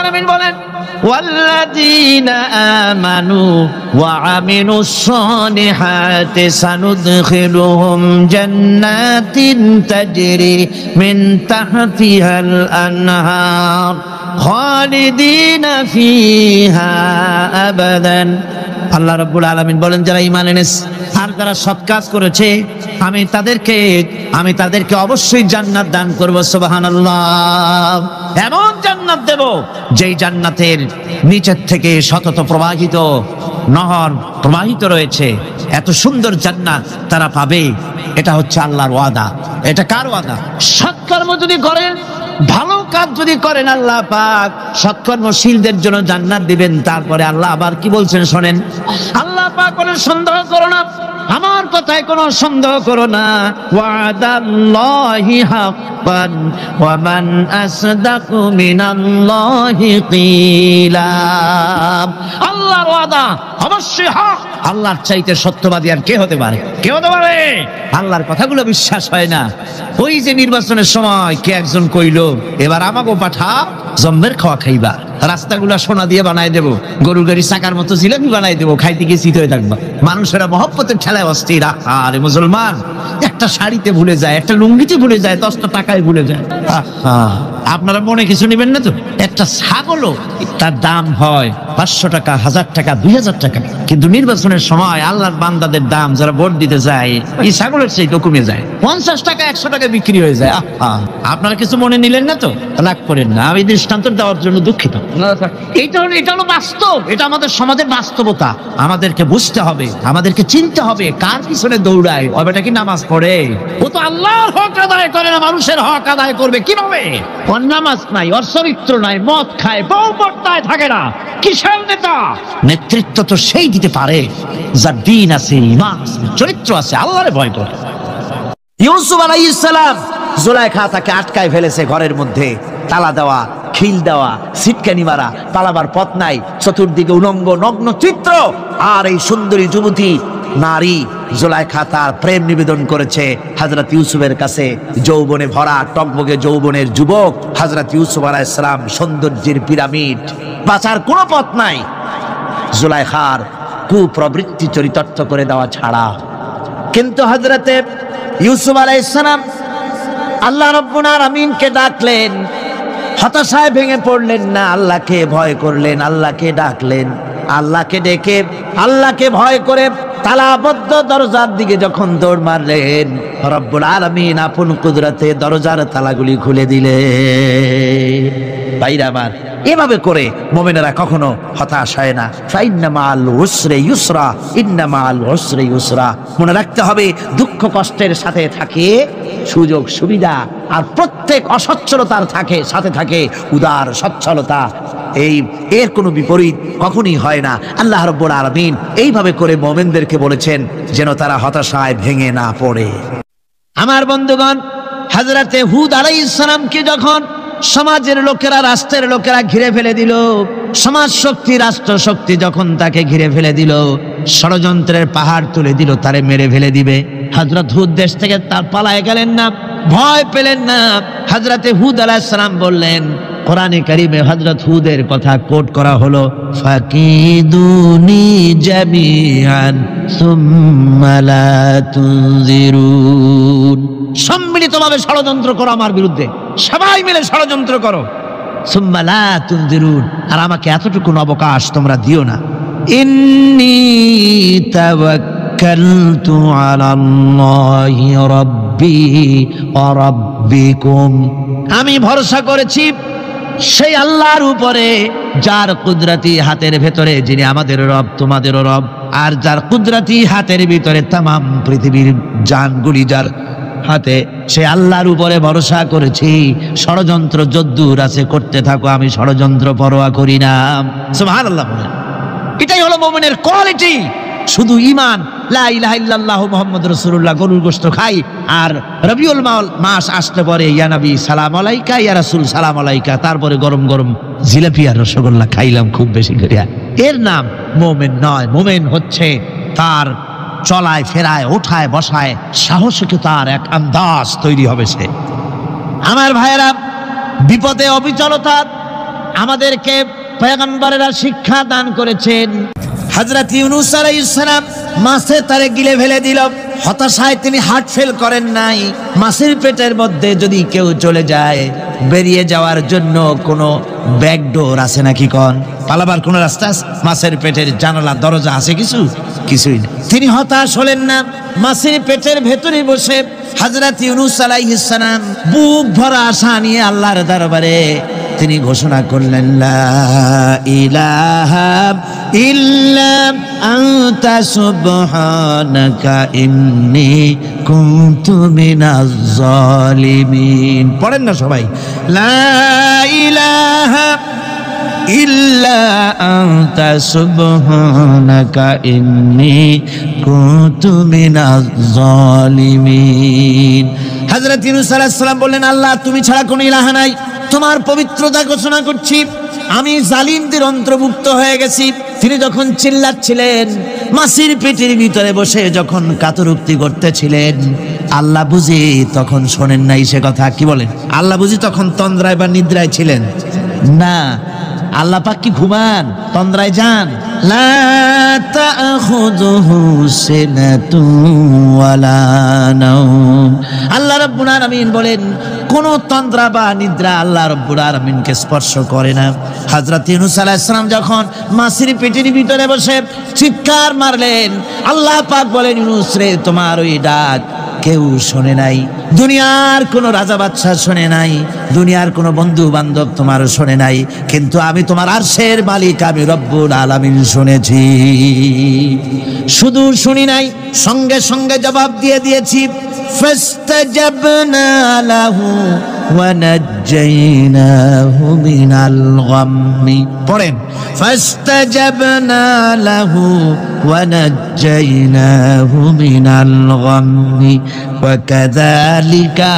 আলামিন বলেন ওয়াল্লাযীনা আমানু ওয়া আমিলুস সালিহাতি সানুদখিলুহুম জান্নাতিন তাজরি মিন তাহতিহাল আনহার খালিদিনা ফিহা আবাদান। আল্লাহ রাব্বুল আলামিন বলেন যারা ঈমান এনেছে আর যারা সৎ কাজ করেছে আমি তাদেরকে অবশ্যই জান্নাত দান করব। সুবহানাল্লাহ। এমন জান্নাত দেব যেই জান্নাতের নিচের থেকে সতত প্রবাহিত নহর প্রবাহিত রয়েছে। এত সুন্দর জান্নাত তারা পাবে। এটা হচ্ছে আল্লাহর ওয়াদা। এটা কার ওয়াদা? সৎকর্ম যদি করেন, ভালো কাজ যদি করেন আল্লাহ পাক সৎকর্মশীলদের জন্য জান্নাত দিবেন। তারপরে আল্লাহ আবার কি বলছেন শোনেন, আল্লাহ পাক বলেন সন্দেহ করো না, আমার কথায় কোনো সন্দেহ করো না। ওয়াদাল্লাহি হাক্কান ওয়া মান আসদাকু মিনাল্লাহি কিলা। আল্লাহর ওয়াদা অবশ্যই হক। আল্লাহর চাইতে সত্যবাদী আর কে হতে পারে? কে হতে পারে? আল্লাহর কথাগুলো বিশ্বাস হয় না। ওই যে নির্বাচনের সময় কে একজন কইলো এবার আমাকেও পাঠা, জম্মের খাওয়া খাইবা, রাস্তাগুলা সোনা দিয়ে বানাই দেবো, গরুর গাড়ি চাকার মতো জিলাপি বানাই দেবো, খাইতে গিয়ে চিত হয়ে থাকবা। মানুষেরা মহব্বতের ঠেলায় অস্থির। আরে মুসলমান, একটা শাড়িতে ভুলে যায়, একটা লুঙ্গিতে ভুলে যায়, 10টা টাকায় ভুলে যায়। আপনারা মনে কিছু নেবেন না তো? একটা ছাগলও তার দাম হয় 500 টাকা, 1000 টাকা, 2000 টাকা, কিন্তু নির্বাচনের সময় আল্লাহর বান্দাদের দাম যারা ভোট দিতে যায় এই ছাগলের সেই কমে যায়, 50 টাকা 100 টাকা বিক্রি হয়ে যায়। আপনারা কিছু মনে নিলেন না তো? রাগ করেন না, আমি দৃষ্টান্ত দেওয়ার জন্য দুঃখিত। এটা হলো বাস্তব, এটা আমাদের সমাজের বাস্তবতা। আমাদেরকে বুঝতে হবে, আমাদেরকে চিনতে হবে কার পিছনে দৌড়ায়। ওটা কি নামাজ পড়ে? ও তো আল্লাহর হক আদায় করে না, মানুষের হক আদায় করবে কিভাবে? ওর নামাজ নাই, ওর চরিত্র নাই, মদ খায়, বউ পর্দায় থাকে না, কিসের নেতা? নেতৃত্ব তো সেই দিতে পারে যার দিন আছে, ঈমান আছে, চরিত্র আছে, আল্লাহরে ভয় করে। ইউসুফ আলাইহিস সালাম জুলাইখা তাকে আটকায় ফেলেছে ঘরের মধ্যে, তালা দেওয়া, খিল দেওয়া, সিটকানি মারা, পালাবার পথ নাই, চতুর্দিকে উলঙ্গ নগ্ন চিত্র। আর এই সুন্দরী যুবতী নারী জুলাইখা তার প্রেম নিবেদন করেছে হযরত ইউসুফের কাছে। যৌবনে ভরা টকবগে যৌবনের যুবক হযরত ইউসুফ আলাইহিস সালাম, সৌন্দর্যের পিরামিড, বাঁচার কোনো পথ নাই জুলাইখার কুপ্রবৃত্তি চরিতার্থ করে দেওয়া ছাড়া। কিন্তু হযরতে ইউসুফ আলাইহিস সালাম আল্লাহ রাব্বুল আলামিনকে ডাকলেন, হতাশায় ভেঙে পড়লেন না, আল্লাহকে ভয় করলেন, আল্লাহকে ডাকলেন। আল্লাহকে ডেকে, আল্লাহকে ভয় করে তালাবদ্ধ দরজার দিকে যখন দৌড় মারলেন, রব্বুল আলামিন আপন কুদরতে দরজার তালাগুলি খুলে দিলেন। ভাইরা আমার, এভাবে করে মুমিনেরা কখনো হতাশ হয় না। ফাইন্না মাআল উসরি ইউসরা, ইন্না মাআল উসরি ইউসরা। মনে রাখতে হবে, দুঃখ কষ্টের সাথে থাকে সুযোগ সুবিধা, আর প্রত্যেক অসচ্ছলতার সাথে থাকে উদার সচ্ছলতা। এর কোনো বিপরীত কখনই হয় না। আল্লাহ রাব্বুল আলামিন এইভাবে করে মুমিনদেরকে বলেছেন যেন তারা হতাশায় ভেঙে না পড়ে। আমার বন্ধুগণ, হযরতে হুদ আলাইহিস সালামকে যখন সমাজের লোকেরা, রাষ্ট্রের লোকেরা ঘিরে ফেলে দিল, সমাজ শক্তি, রাষ্ট্র শক্তি যখন তাকে ঘিরে ফেলে দিল, ষড়যন্ত্রের পাহাড় তুলে দিল, তারে মেরে ফেলে দিবে, হযরত হুদ দেশ থেকে তার পালায় গেলেন না, ভয় পেলেন না। হযরতে হুদ আলাইহিস সালাম বললেন, কোরআনে কারিমে হযরত হুদের কথা কোট করা হলো, ফাকিদুনি জামিআন সুম্মা লা তুনজিরুন। সম্মিলিতভাবে ষড়যন্ত্র করো আমার বিরুদ্ধে, সবাই মিলে ষড়যন্ত্র করো, সুম্মা লা তুনজিরুন, আর আমাকে এতটুকু অবকাশ তোমরা দিও না। ইন্নী তাওয়াক্কালতু আলাল্লাহি রাব্বি ওয়া রাব্বিকুম। আমি ভরসা করেছি সেই আল্লাহর উপরে যার কুদরতি হাতের ভেতরে, যিনি আমাদের রব তোমাদেরও রব, আর যার কুদরতি হাতের ভিতরে তামাম পৃথিবীর জানগুলি যার হাতে, সে আল্লাহর উপরে ভরসা করেছি। ষড়যন্ত্র যদ্দূর আছে করতে থাকো, আমি ষড়যন্ত্র পরোয়া করি না। সুবহানাল্লাহ। এটাই হলো মুমিনের কোয়ালিটি। শুধু ঈমান, লা ইলাহা ইল্লাল্লাহু মুহাম্মাদুর রাসূলুল্লাহ, গরুর গোশত খাই, আর রবিউল মাস আসতে পরে ইয়া নবী সালাম আলাইকা, ইয়া রাসূল সালাম আলাইকা, তারপরে গরম গরম জিলাপি আর রসগোল্লা খাইলাম খুব বেশি করিয়া, এর নাম মুমিন নয়। মুমিন হচ্ছে তার চলায় ফেরায়, ওঠায় বসায় সাহসিকতার এক আন্দাজ তৈরি হবে সে। আমার ভাইয়েরা, বিপদে অবিচলতা আমাদেরকে পয়গম্বরেরা শিক্ষা দান করেছেন। হযরত ইউনূস আলাইহিস সালাম মাছে তারে গিলে ফেলে দিল, হতাশায় তিনি হার্ট ফেল করেন নাই। মাছের পেটের মধ্যে যদি কেউ চলে যায়, বেরিয়ে যাওয়ার জন্য কোনো ব্যাকডোর আছে নাকি? কোন পালাবার কোন রাস্তা আছে? মাছের পেটের জানালা দরজা আছে? কিছুই না। তিনি হতাশ হলেন না, মাছের পেটের ভেতরে বসে হযরত ইউনূস আলাইহিস সালাম বুক ভরা আশা নিয়ে আল্লাহর দরবারে তিনি ঘোষণা করলেন, লা ইলাহা ইল্লা আনতা সুবহানাকা ইন্নী কুনতু মিনাজ জালিমিন। পড়েন না সবাই, লা ইলাহা ইল্লা আনতা সুবহানাকা ইন্নী কুনতু মিনাজ জালিমিন। হযরত ইউনূস আলাইহিস সালাম বললেন, আল্লাহ তুমি ছাড়া কোনো ইলাহ নাই, তোমার পবিত্রতা ঘোষণা করছি, আমি জালিমদের অন্তর্ভুক্ত হয়ে গেছি। তিনি যখন চিল্লাচ্ছিলেন, মাছের পেটের ভিতরে বসে যখন কাতরুক্তি করতেছিলেন, আল্লাহ বুঝি তখন শোনেন নাই সে কথা? কি বলেন? আল্লাহ বুঝি তখন তন্দ্রায় বা নিদ্রায় ছিলেন? না, আল্লাহ পাক কি ঘুমান? তন্দ্রায় যান? লা তাখুযুহু সিনাতুন ওয়ালা নাওম। আল্লাহ রাব্বুল আলামিন বলেন, কোন তন্দ্রা বা নিদ্রা আল্লাহ রাব্বুল আলামিনকে স্পর্শ করে না। হযরত ইউনূস আলাইহিস সালাম যখন মাছের পেটের ভিতরে বসে চিৎকার মারলেন, আল্লাহ পাক বলেন, ইউনূস রে, তোমার ওই ডাক কেউ শোনে নাই, দুনিয়ার কোন রাজা বাদশা শোনে নাই, দুনিয়ার কোন বন্ধু বান্ধব তোমার শোনে নাই, কিন্তু আমি তোমার আরশের মালিক, আমি রব্বুল আলামিন শুনেছি। শুধু শুনি নাই, সঙ্গে সঙ্গে জবাব দিয়ে দিয়েছি। ফাস্তাজাবনা লাহু ওয়া নাজ্জাইনাহু মিনাল গাম্মি। পড়েন, ফাস্তাজাবনা লাহু ওয়া নাজ্জাইনাহু মিনাল গাম্মি ওয়া কাযালিকা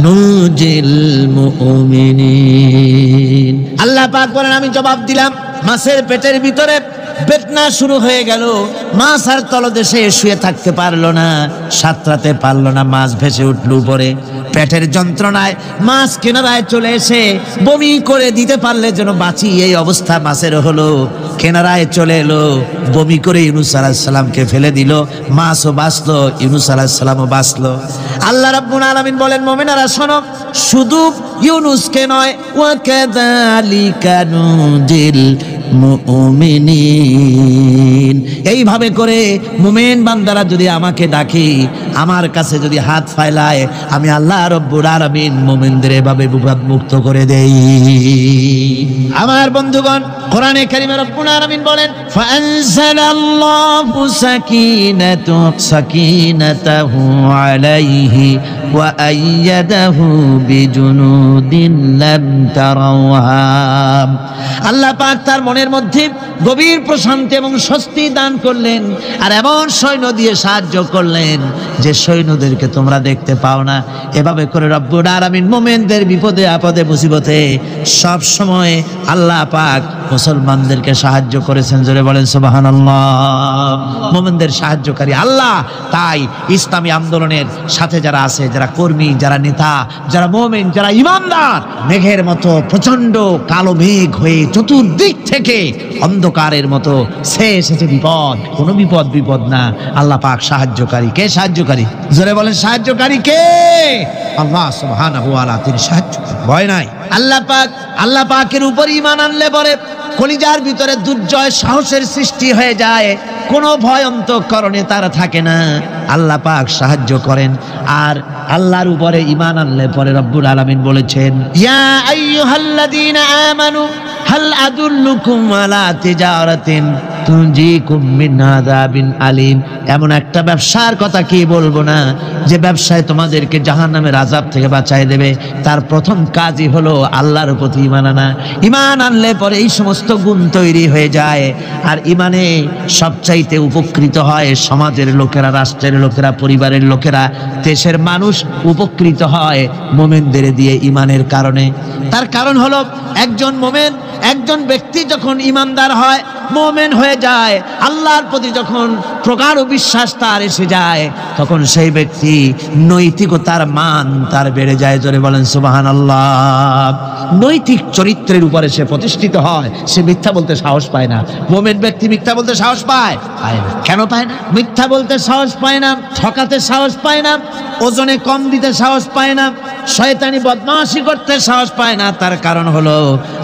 নুজিল মুমিনিন। আল্লাহ পাক বলেন, আমি জবাব দিলাম। মাছের পেটের ভিতরে বেদনা শুরু হয়ে গেল, মাছ আর তলদেশে শুয়ে থাকতে পারলো না, সাঁতরাতে পারলো না, মাছ ভেসে উঠল উপরে। পেটের যন্ত্রণায় মাছ কিনারায় চলে এসে বমি করে দিতে পারলে যেন বাঁচি, এই অবস্থা মাছের হলো। কিনারায় চলে এলো, বমি করে ইউনূস আলাইহিস সালামকে ফেলে দিল, মাছও বাঁচলো, ইউনূস আলাইহিস সালামও বাঁচলো। আল্লাহ রাব্বুল আলামিন বলেন, মুমিনেরা শোনো, শুধু ইউনূসকে নয়, ওয়া কাযালিকা নুজিল মুমিনিন। এইভাবে করে মুমিন বান্দারা যদি আমাকে ডাকে, আমার কাছে যদি হাত ফাইলায়, আমি আল্লাহ রব্বুল আলামিন মুমিনদের এভাবে বিপদ মুক্ত করে দেই। আমার বন্ধুগণ, কোরআনে কারীমে রব্বুল আলামিন বলেন, ফাআনজালাল্লাহু সাকিনাতাহু আলাইহি ওয়া আইয়াদাহু বিজুনুদিন লাম তারাওহা। আল্লাহ পাক তার মনের মধ্যে গভীর প্রশান্তি এবং স্বস্তি দান করলেন, আর এমন সৈন্য দিয়ে সাহায্য করলেন যে সৈন্যদেরকে তোমরা দেখতে পাও না। এভাবে করে রব্বুল আলামিন মুমিনদের বিপদে আপদে মুসিবতে সব সময় আল্লাহ পাক মুসলমানদেরকে সাহায্য করেছেন। জোরে বলেন সুবহানাল্লাহ। মুমিনদের সাহায্যকারী আল্লাহ। তাই ইসলামী আন্দোলনের সাথে যারা আছে, যারা কর্মী, যারা নেতা, যারা মুমিন, যারা ঈমানদার, মেঘের মতো প্রচন্ড কালো মেঘ হয়ে চতুর্দিক থেকে অন্ধকারের মতো সে এসেছে বিপদ, কোনো বিপদ না। আল্লাহ পাক সাহায্যকারী। কে সাহায্যকারী? জোরে বলেন, সাহায্যকারী কে? আল্লাহ সুবহানাহু ওয়া তাআলা, তিনি সাহায্য। ভয় নাই। আল্লাহ পাকের উপর ঈমান আনলে পরে কলিজার ভিতরে দুর্জয় সাহসের সৃষ্টি হয়ে যায়, কোনো ভয় অন্তঃকরণে তার থাকে না। আল্লাহ পাক সাহায্য করেন। আর আল্লাহর উপরে ঈমান আনলে পরে রব্বুল আলামিন বলেছেন, ইয়া আইয়ুহাল্লাযীনা আমানু হাল আদুল্লুকুম আলা তিজারাতিন তুনজিকুম মিন আযাবিন আলীম। এমন একটা ব্যবসার কথা কি বলবো না, যে ব্যবসায় তোমাদেরকে জাহান্নামের আযাব থেকে বাঁচায় দেবে। তার প্রথম কাজই হলো আল্লাহর প্রতি ঈমান আনা। ঈমান আনলে পরে এই সমস্ত গুণ তৈরি হয়ে যায়। আর ঈমানে সবচাইতে উপকৃত হয় সমাজের লোকেরা, রাষ্ট্রের লোকেরা, পরিবারের লোকেরা, দেশের মানুষ উপকৃত হয় মুমিনদের দিয়ে ঈমানের কারণে। তার কারণ হলো, একজন মুমিন, একজন ব্যক্তি যখন ঈমানদার হয়, মুমিন হয়ে যায়, আল্লাহর প্রতি যখন প্রগাঢ় বিশ্বাস তার এসে যায়, তখন সেই ব্যক্তি নৈতিকতার মান তার বেড়ে যায়। জোরে বলেন সুবহানাল্লাহ। নৈতিক চরিত্রের উপরে সে প্রতিষ্ঠিত হয়, সে মিথ্যা বলতে সাহস পায় না। মুমিন ব্যক্তি মিথ্যা বলতে সাহস পায় না। কেন পায় না? মিথ্যা বলতে সাহস পায় না, ঠকাতে সাহস পায় না, ওজনে কম দিতে সাহস পায় না, শয়তানি বদমাশি করতে সাহস পায় না। তার কারণ হলো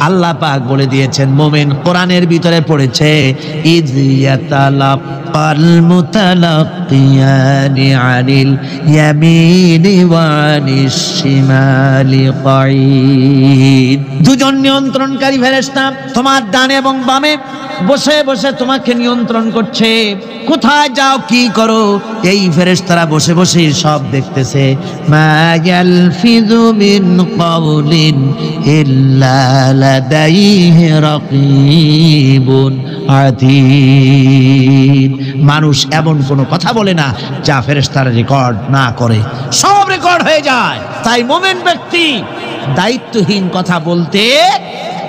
আল্লাহ পাক বলে দিয়েছেন, মুমিন কোরআনের ভিতরে পড়েছে, ইয ইয়াতালাক্কাল মুতালাক্কিয়ানি আনিল ইয়ামিনি ওয়া আনিশ শিমালি কাঈদ। দুজন নিয়ন্ত্রণকারী ফেরেশতা তোমার ডানে এবং বামে বসে বসে তোমাকে নিয়ন্ত্রণ করছে, কোথায় যাও কি করো এই ফেরেশতারা বসে বসে সব দেখতেছে। মা ইয়ালফিযু মিন কাউলিন ইল্লা লাদাইহি রাকীবুন আতীদ। মানুষ এমন কোনো কথা বলে না যা ফেরেশতারা রেকর্ড না করে, সব রেকর্ড হয়ে যায়। তাই মুমিন ব্যক্তি দায়িত্বহীন কথা বলতে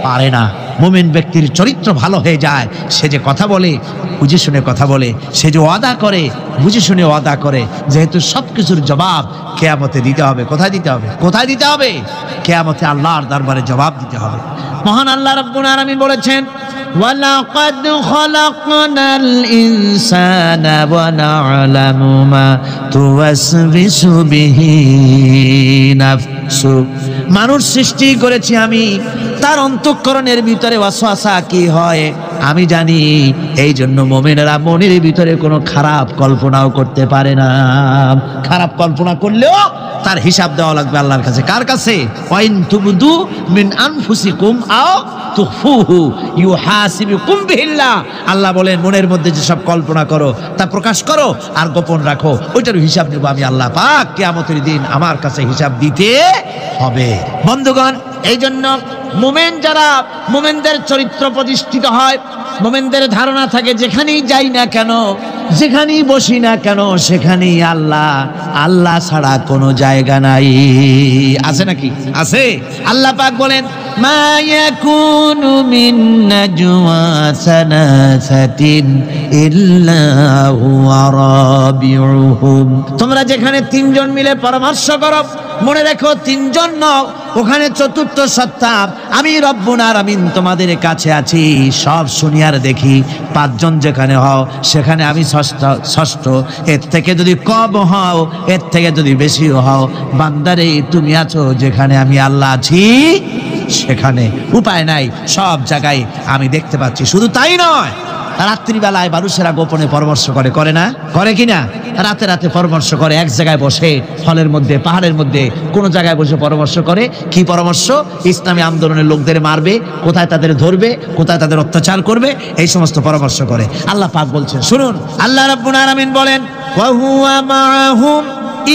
পারে না। মুমিন ব্যক্তির চরিত্র ভালো হয়ে যায়, সে যে কথা বলে বুঝে শুনে কথা বলে, সে যে ওয়াদা করে বুঝে শুনে ওয়াদা করে। যেহেতু সবকিছুর জবাব কিয়ামতে দিতে হবে। কোথায় দিতে হবে? কোথায় দিতে হবে? কিয়ামতে আল্লাহর দরবারে জবাব দিতে হবে। মহান আল্লাহ রাব্বুল আলামিন বলেছেন, ওয়ালাকাদ খলাকনাল ইনসানা ওয়া না'লামু মা তুওয়াসবিসু বিহি নাফসু। মানুষ সৃষ্টি করেছি আমি, তার অন্তঃকরণের ভিতরে ওয়াসওয়াসা কি হয় আমি জানি। এই জন্য মুমিনেরা মনের ভিতরে কোনো খারাপ কল্পনাও করতে পারে না। খারাপ কল্পনা করলেও তার হিসাব দেওয়া লাগবে আল্লাহর কাছে। কার কাছে? ওয়াইন তুবদু মিন আনফুসিকুম আও তুখফুহু ইউহাসিবুকুম বিহিল্লাহ। আল্লাহ বলেন, মনের মধ্যে যে সব কল্পনা করো তা প্রকাশ করো আর গোপন রাখো, ওইটার হিসাব নেব আমি আল্লাহ পাক। কিয়ামতের দিন আমার কাছে হিসাব দিতে হবে। বন্ধুগণ, এই জন্য মুমিন যারা, মুমিনদের চরিত্র প্রতিষ্ঠিত হয়, মুমিনদের ধারণা থাকে যেখানেই যাই না কেন, যেখানেই বসি না কেন, সেখানেই আল্লাহ, আল্লাহ ছাড়া কোনো জায়গা নাই। আছে নাকি? আছে। আল্লাহ পাক বলেন, মা ইয়াকুনু মিন নাজওয়া সালাসাতিন ইল্লা হুয়া রাবিউহুম। তোমরা যেখানে তিনজন মিলে পরামর্শ করো, মনে রেখো তিনজন নও, ওখানে চতুর্থ সত্তা আমি রব্বুল আলামিন তোমাদের কাছে আছি। সব শুনি আর দেখি। পাঁচজন যেখানে হও সেখানে আমি ষষ্ঠ। এর থেকে যদি কম হও, এর থেকে যদি বেশি হও, বান্দারে তুমি আছো যেখানে আমি আল্লাহ আছি সেখানে। উপায় নাই, সব জায়গায় আমি দেখতে পাচ্ছি। শুধু তাই নয়, রাত্রিবেলায় মানুষেরা গোপনে পরামর্শ করে, করে না? করে কিনা? রাতে রাতে পরামর্শ করে, এক জায়গায় বসে, হলের মধ্যে, পাহাড়ের মধ্যে, কোনো জায়গায় বসে পরামর্শ করে। কি পরামর্শ? ইসলামী আন্দোলনের লোকদের মারবে, কোথায় তাদের ধরবে, কোথায় তাদের অত্যাচার করবে, এই সমস্ত পরামর্শ করে। আল্লাহ পাক বলছেন, শুনুন, আল্লাহ রাব্বুল আলামিন বলেন, ওয়া হুয়া মাআহুম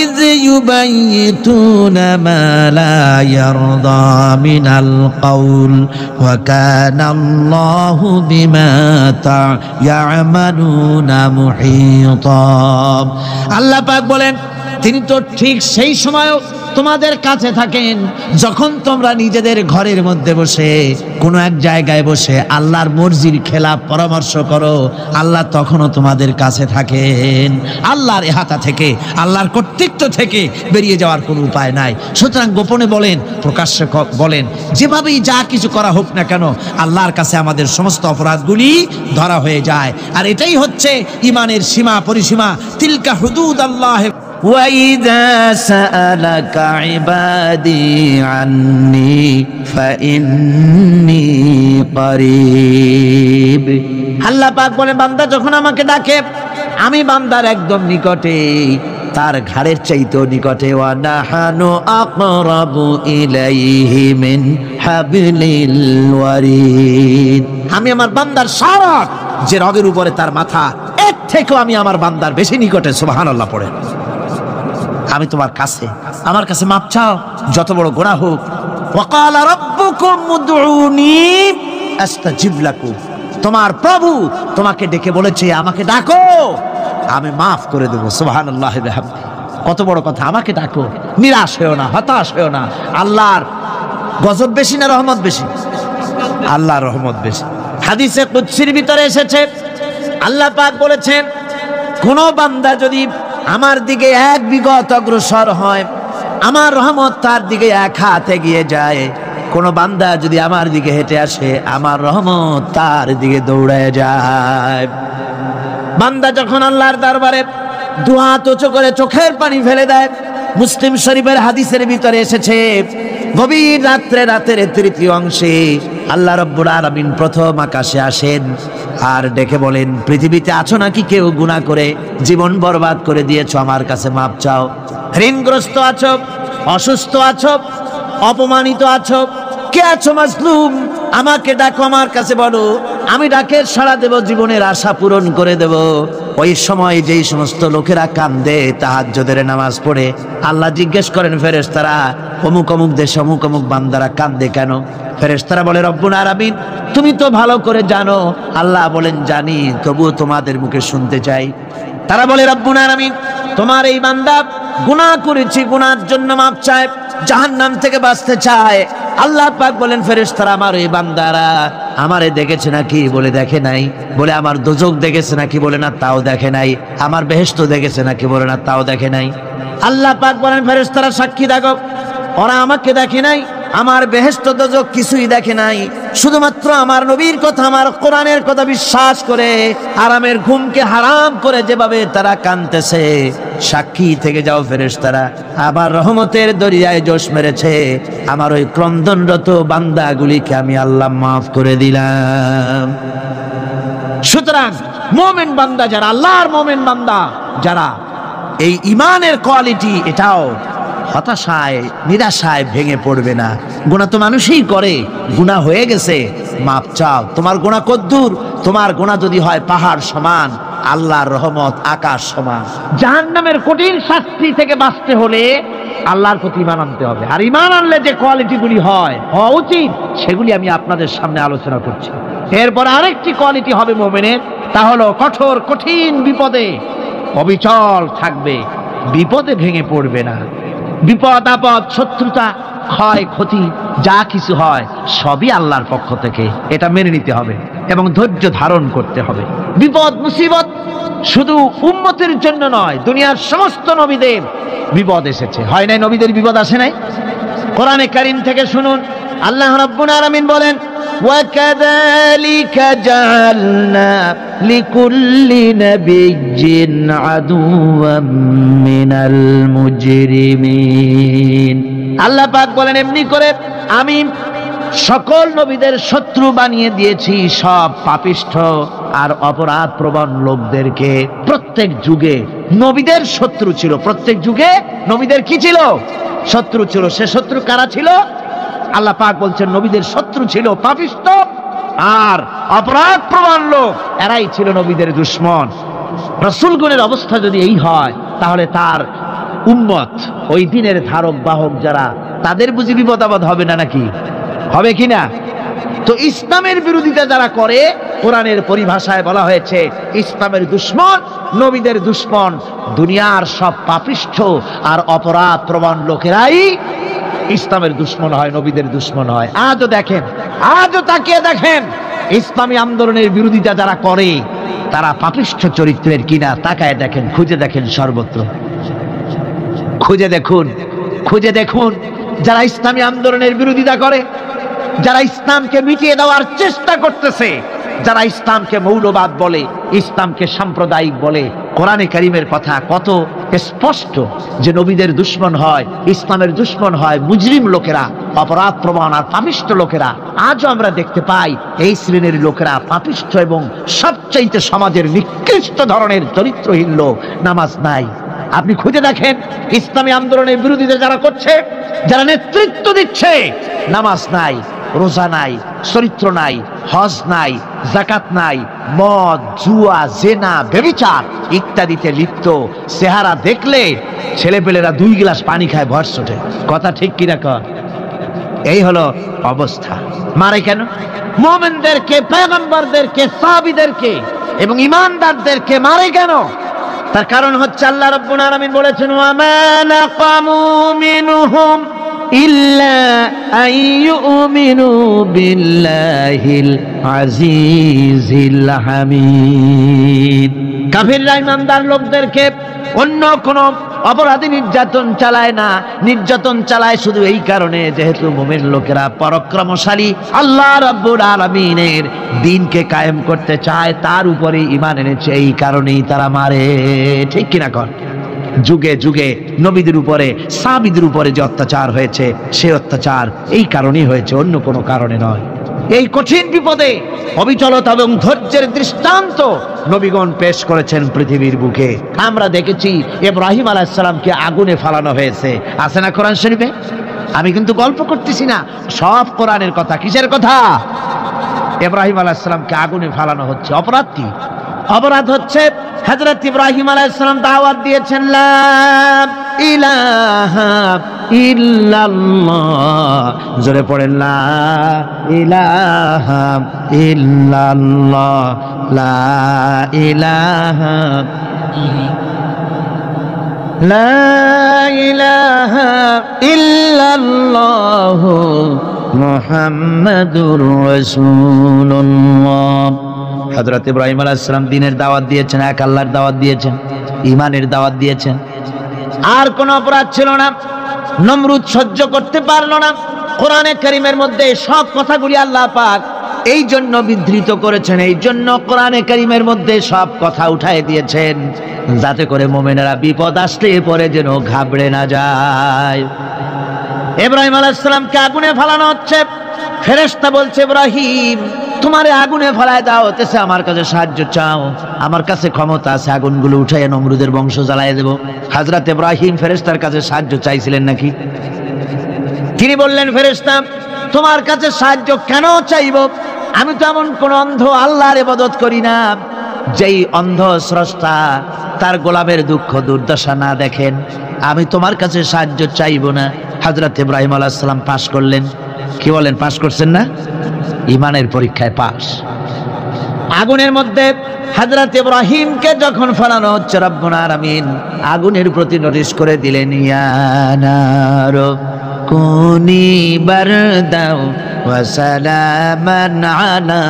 إذ يبيتون ما لا يرضى من القول وكان الله بما يعملون محيطا। আল্লাহ পাক বলেন, তিনি তো ঠিক সেই সময়ও তোমাদের কাছে থাকেন যখন তোমরা নিজেদের ঘরের মধ্যে বসে কোনো এক জায়গায় বসে আল্লাহর মর্জির খেলাফ পরামর্শ করো। আল্লাহ তখনও তোমাদের কাছে থাকেন। আল্লাহর ইহাতা থেকে, আল্লাহর কর্তৃত্ব থেকে বেরিয়ে যাওয়ার কোনো উপায় নাই। সুতরাং গোপনে বলেন, প্রকাশ্যে বলেন, যেভাবেই যা কিছু করা হোক না কেন, আল্লাহর কাছে আমাদের সমস্ত অপরাধগুলি ধরা হয়ে যায়। আর এটাই হচ্ছে ইমানের সীমা পরিসীমা। তিলকা হুদুদাল্লাহ وَإِذَا سَأَلَكَ عِبَادِي عَنِّي فَإِنِّي قَرِيبٌ। আল্লাহ পাক বলে, বান্দা যখন আমাকে ডাকে আমি বান্দার একদম নিকটে, তার ঘাড়ের চাইতেও নিকটে। ওয়া নাহানু আকরাবু ইলাইহি মিন হাবলিল ওয়ারিদ। আমি আমার বান্দার সারা যে রগের উপরে তার মাথা, এর থেকেও আমি আমার বান্দার বেশি নিকটে। সুবহানাল্লাহ পড়ে। আমি তোমার কাছে, আমার কাছে মাপ চাও, যত বড় গোনাহ হোক। ওয়াকালা রাব্বুকুম উদউনি আস্তাজিব লাকুম। তোমার প্রভু তোমাকে ডেকে বলেছে, আমাকে ডাকো, আমি মাফ করে দেব। সুবহানাল্লাহ বিহামদি। কত বড় কথা! আমাকে ডাকো, নিরাশ হয়েও না, হতাশ হয়েও না। আল্লাহর গজব বেশি না রহমত বেশি? আল্লাহর রহমত বেশি। হাদিসে কুদসির ভিতরে এসেছে, আল্লাহ পাক বলেছেন, কোন বান্দা যদি আমার দিকে এক বিগত অগ্রসর হয়, আমার রহমত তার দিকে এক হাত এগিয়ে যায়। কোন বান্দা যদি আমার দিকে হেঁটে আসে, আমার রহমত তার দিকে দৌড়ায় যায়। বান্দা যখন আল্লাহর দরবারে দুহাত উঁচু করে চোখের পানি ফেলে দেয়, মুসলিম শরীফের হাদিসের ভিতরে এসেছে, গভীর রাত্রে, রাতের তৃতীয় অংশে আল্লাহ রাব্বুল আলামিন প্রথম আকাশে আসেন আর ডেকে বলেন, পৃথিবীতে আছো নাকি কেউ গুনাহ করে জীবন বরবাদ করে দিয়েছো, আমার কাছে মাপ চাও। ঋণগ্রস্ত আছো, অসুস্থ আছো, অপমানিত আছো, কে আছো মাজলুম, আমাকে ডাকো, আমার কাছে বলো, আমি ডাকের সাড়া দেব, জীবনের আশা পূরণ করে দেব। ওই সময় যেই সমস্ত লোকেরা কান্দে তাহাজ্জুদের নামাজ পড়ে, আল্লাহ জিজ্ঞেস করেন ফেরেশতারা, অমুক অমুক দেশে অমুক অমুক বান্দারা কান্দে কেন? ফেরেশতারা বলে, রব্বুল আলামিন তুমি তো ভালো করে জানো। আল্লাহ বলেন, জানি, তবুও তোমাদের মুখে শুনতে চাই। তারা বলে, রব্বুল আলামিন তোমার এই বান্দা গুনাহ করেছে, গুনার জন্য মাপ চায়, জাহান্নাম থেকে বাঁচতে চায়। আল্লাহ পাক বলেন, ফেরেশতারা আমার এই বান্দারা আমারে দেখেছে নাকি? বলে দেখে নাই। বলে আমার দোজখ দেখেছে নাকি? বলে না, তাও দেখে নাই। আমার বেহেশত দেখেছে নাকি? বলে না, তাও দেখে নাই। আল্লাহ পাক বলেন, ফেরেশতারা সাক্ষী থাকো, ওরা আমাকে দেখে নাই, আমার বেহেশত দোজখ কিছুই দেখে নাই, শুধুমাত্র আমার নবীর কথা, আমার কোরআনের কথা বিশ্বাস করে আরামের ঘুমকে হারাম করে যেভাবে তারা কাঁদতেছে, সাক্ষী থেকে যাও ফেরেশতারা, আমার রহমতের দরিয়ায় জোশ মেরেছে, আমার ওই ক্রন্দনরত বান্দাগুলিকে আমি আল্লাহ মাফ করে দিলাম। সুতরাং মুমিন বান্দা যারা, আল্লাহর মুমিন বান্দা যারা, এই ইমানের কোয়ালিটি, এটাও হতাশায় নিরাশায় ভেঙে পড়বে না। গুনাহ তো মানুষই করে, গুনাহ হয়ে গেছে, মাপ চাও। তোমার গুনাহ কদ্দূর? তোমার গুনাহ যদি হয় পাহাড় সমান, আল্লাহর রহমত আকাশ সমান। জাহান্নামের কঠিন শাস্তি থেকে বাঁচতে হলে আল্লাহর প্রতি ঈমান আনতে হবে। আর ঈমান আনলে যে কোয়ালিটিগুলি হওয়া উচিত, সেগুলি আমি আপনাদের সামনে আলোচনা করছি। এরপর আরেকটি কোয়ালিটি হবে মুমিনের, তা হলো কঠোর কঠিন বিপদে অবিচল থাকবে, বিপদে ভেঙে পড়বে না। বিপদ আপদ, শত্রুতা, ক্ষয় ক্ষতি যা কিছু হয় সবই আল্লাহর পক্ষ থেকে, এটা মেনে নিতে হবে এবং ধৈর্য ধারণ করতে হবে। বিপদ মুসিবত শুধু উম্মতের জন্য নয়, দুনিয়ার সমস্ত নবীদের বিপদ এসেছে। হয় নাই নবীদের বিপদ আসে নাই? কোরআনে কারীম থেকে শুনুন, আল্লাহ রাব্বুল আলামিন বলেন, وَكَذَلِكَ جَعَلْنَا لِكُلِّ نَبِيٍّ عَدُوًّا مِنَ الْمُجْرِمِينَ। আল্লাহ পাক বলেন, এমনি করে আমি সকল নবীদের শত্রু বানিয়ে দিয়েছি সব পাপিষ্ঠ আর অপরাধ প্রবণ লোকদেরকে। প্রত্যেক যুগে নবীদের শত্রু ছিল, প্রত্যেক যুগে নবীদের কি ছিল? শত্রু ছিল। সে শত্রু কারা ছিল? আল্লাহ পাক বলছেন, নবীদের শত্রু ছিল পাপিষ্ঠ আর অপরাধ প্রবণ লোক, এরাই ছিল নবীদের দুশমন। রাসূলগণের অবস্থা যদি এই হয়, তাহলে তার উম্মত, ওই দিনের ধারক বাহক যারা, তাদের বুঝি বিপদ আপদ হবে না? নাকি হবে কিনা? তো ইসলামের বিরোধিতা যারা করে, কোরআনের পরিভাষায় বলা হয়েছে ইসলামের দুশমন, নবীদের দুশমন। দুনিয়ার সব পাপিষ্ঠ আর অপরাধ প্রবণ লোকেরাই ইসলামের দুশমন হয়, নবীদের দুশমন হয়। আজও দেখেন, আজও তাকিয়ে দেখেন, ইসলামী আন্দোলনের বিরোধিতা যারা করে, তারা পাপিষ্ঠ চরিত্রের কিনা তাকায় দেখেন, খুঁজে দেখেন, সর্বত্র খুঁজে দেখুন, খুঁজে দেখুন। যারা ইসলামী আন্দোলনের বিরোধিতা করে, যারা ইসলামকে মিটিয়ে দেওয়ার চেষ্টা করতেছে, যারা ইসলামকে মৌলবাদ বলে, ইসলামকে সাম্প্রদায়িক বলে, কোরআনে কারীমের কথা কত স্পষ্ট যে নবীদের দুশমন হয়, ইসলামের দুশমন হয় মুজরিম লোকেরা, অপরাধ প্রবণ আর পাপিষ্ঠ লোকেরা। আজও আমরা দেখতে পাই এই শ্রেণীর লোকেরা পাপিষ্ঠ এবং সবচাইতে সমাজের নিকৃষ্ট ধরনের চরিত্রহীন লোক। নামাজ নাই। আপনি খুঁজে দেখেন, ইসলামী আন্দোলনের বিরোধিতা যারা করছে, যারা নেতৃত্ব দিচ্ছে, নামাজ নাই, রোজা নাই, চরিত্র নাই, হজ নাই, যাকাত নাই, মদ, জুয়া, জেনা, ব্যভিচার ইত্যাদিতে লিপ্ত। চেহারা দেখলে ছেলেপেলেরা 2 গ্লাস পানি খায় ভর ছোটে। কথা ঠিক কিনা কর? এই হলো অবস্থা। মারে কেন? মুমিনদেরকে, পয়গম্বরদেরকে, সাহাবীদেরকে এবং ঈমানদারদেরকে মারে কেন? তার কারণ হচ্ছে আল্লাহ রাব্বুল আলামিন বলেছেন, ওয়া মা নাকামু মিনহুম ইল্লা আইয়ুমিনু বিল্লাহিল আজিজিল হামিদ। কাফিররা ঈমানদার লোকদেরকে অন্য কোন অপরাধী নির্যাতন চালায় না, নির্যাতন চালায় শুধু এই কারণে যেহেতু মুমিন লোকেরা পরাক্রমশালী, আল্লাহ রাব্বুল আলামিনের দ্বীনকে কায়েম করতে চায়, তার উপরে ঈমান এনেছে, এই কারণেই তারা মারে। ঠিক কিনা কর? যুগে যুগে নবীদের উপরে, সাহাবীদের উপরে যে অত্যাচার হয়েছে, সে অত্যাচার এই কারণেই হয়েছে, অন্য কোনো কারণে নয়। এই কঠিন বিপদে অবিচলতা এবং ধৈর্যের দৃষ্টান্ত নবীগণ পেশ করেছেন পৃথিবীর বুকে। আমরা দেখেছি ইব্রাহিম আলাইহিস সালামকে আগুনে ফালানো হয়েছে, আছে না কোরআন শরীফে? আমি কিন্তু গল্প করতেছি না, সব কোরআনের কথা। কিসের কথা? ইব্রাহিম আলাইহিস সালামকে আগুনে ফালানো হচ্ছে। অপরাধ কি? অপরাধ হচ্ছে হযরত ইব্রাহিম আলাইহিস সালাম দাওয়াত দিয়েছেন লা ইলাহা ইল্লাল্লাহ। জোরে পড়েন লা ইলাহা ইল্লাল্লাহ, লা ইলাহা লা ইলাহা ইল্লাল্লাহ মুহাম্মাদুর রাসূলুল্লাহ। হযরত ইব্রাহিম আলাইহিস সালাম দ্বীনের দাওয়াত দিয়েছেন, এক আল্লাহর দাওয়াত দিয়েছেন, ঈমানের দাওয়াত দিয়েছেন। আর কোনো অপরাধ ছিল না। নমরুদ সহ্য করতে পারল না। কোরআনে কারীমের মধ্যে সব কথাগুলি আল্লাহ পাক এই জন্য বিধৃত করেছেন, এই জন্য কোরআনে কারীমের মধ্যে সব কথা উঠায় দিয়েছেন, যাতে করে মুমিনেরা বিপদ আসলে পরে যেন ঘাবড়ে না যায়। ইব্রাহিম আলাইহিস সালামকে আগুনে ফেলানো হচ্ছে। ফেরেশতা বলছে, ইব্রাহিম তোমারে আগুনে ফেলায় দাও, হতেছে আমার কাছে সাহায্য চাও, আমার কাছে ক্ষমতা আছে, আগুনগুলো উঠাইয়া নমরুদের বংশ জ্বালায় দেব। হযরত ইব্রাহিম ফেরেশতার কাছে সাহায্য চাইছিলেন নাকি? তিনি বললেন, ফেরেশতা তোমার কাছে সাহায্য কেন চাইব? আমি তো এমন কোন অন্ধ আল্লাহর ইবাদত করি না যেই অন্ধ স্রষ্টা তার গোলামের দুঃখ দুর্দশা না দেখেন। আমি তোমার কাছে সাহায্য চাইব না। হযরত ইব্রাহিম আলাইহিস সালাম পাশ করলেন। কি বলেন, পাশ করছেন না? ঈমানের পরীক্ষায় পাশ। আগুনের মধ্যে হযরত ইব্রাহিমকে যখন ফেলানো হচ্ছে, রব্বুল আলামিন আগুনের প্রতি নোটিশ করে দিলেন, ইয়া নার কুনি বারদাও ওয়া সালামান আলা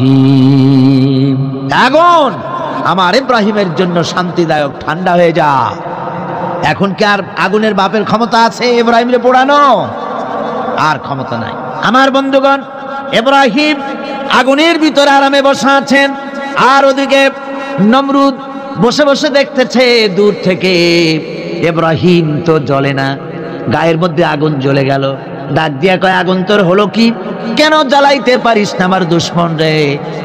ইব্রাহিম। আগুন আমার ইব্রাহিমের জন্য শান্তিদায়ক, ঠান্ডা হয়ে যা। এখন কি আর আগুনের বাপের ক্ষমতা আছে ইব্রাহিমকে পোড়ানো? আর ক্ষমতা নাই। আমার বন্ধুগণ, ইব্রাহিম আগুনের ভিতরে আরামে বসে আছেন, আর ওদিকে নমরুদ বসে বসে দেখতেছে দূর থেকে। ইব্রাহিম তো জ্বলে না, গায়ের মধ্যে আগুন জ্বলে গেল। ডাক দিয়া কয়, আগুন তোর হলো কি? কেন জ্বালাইতে পারিস না আমার দুশমন রে?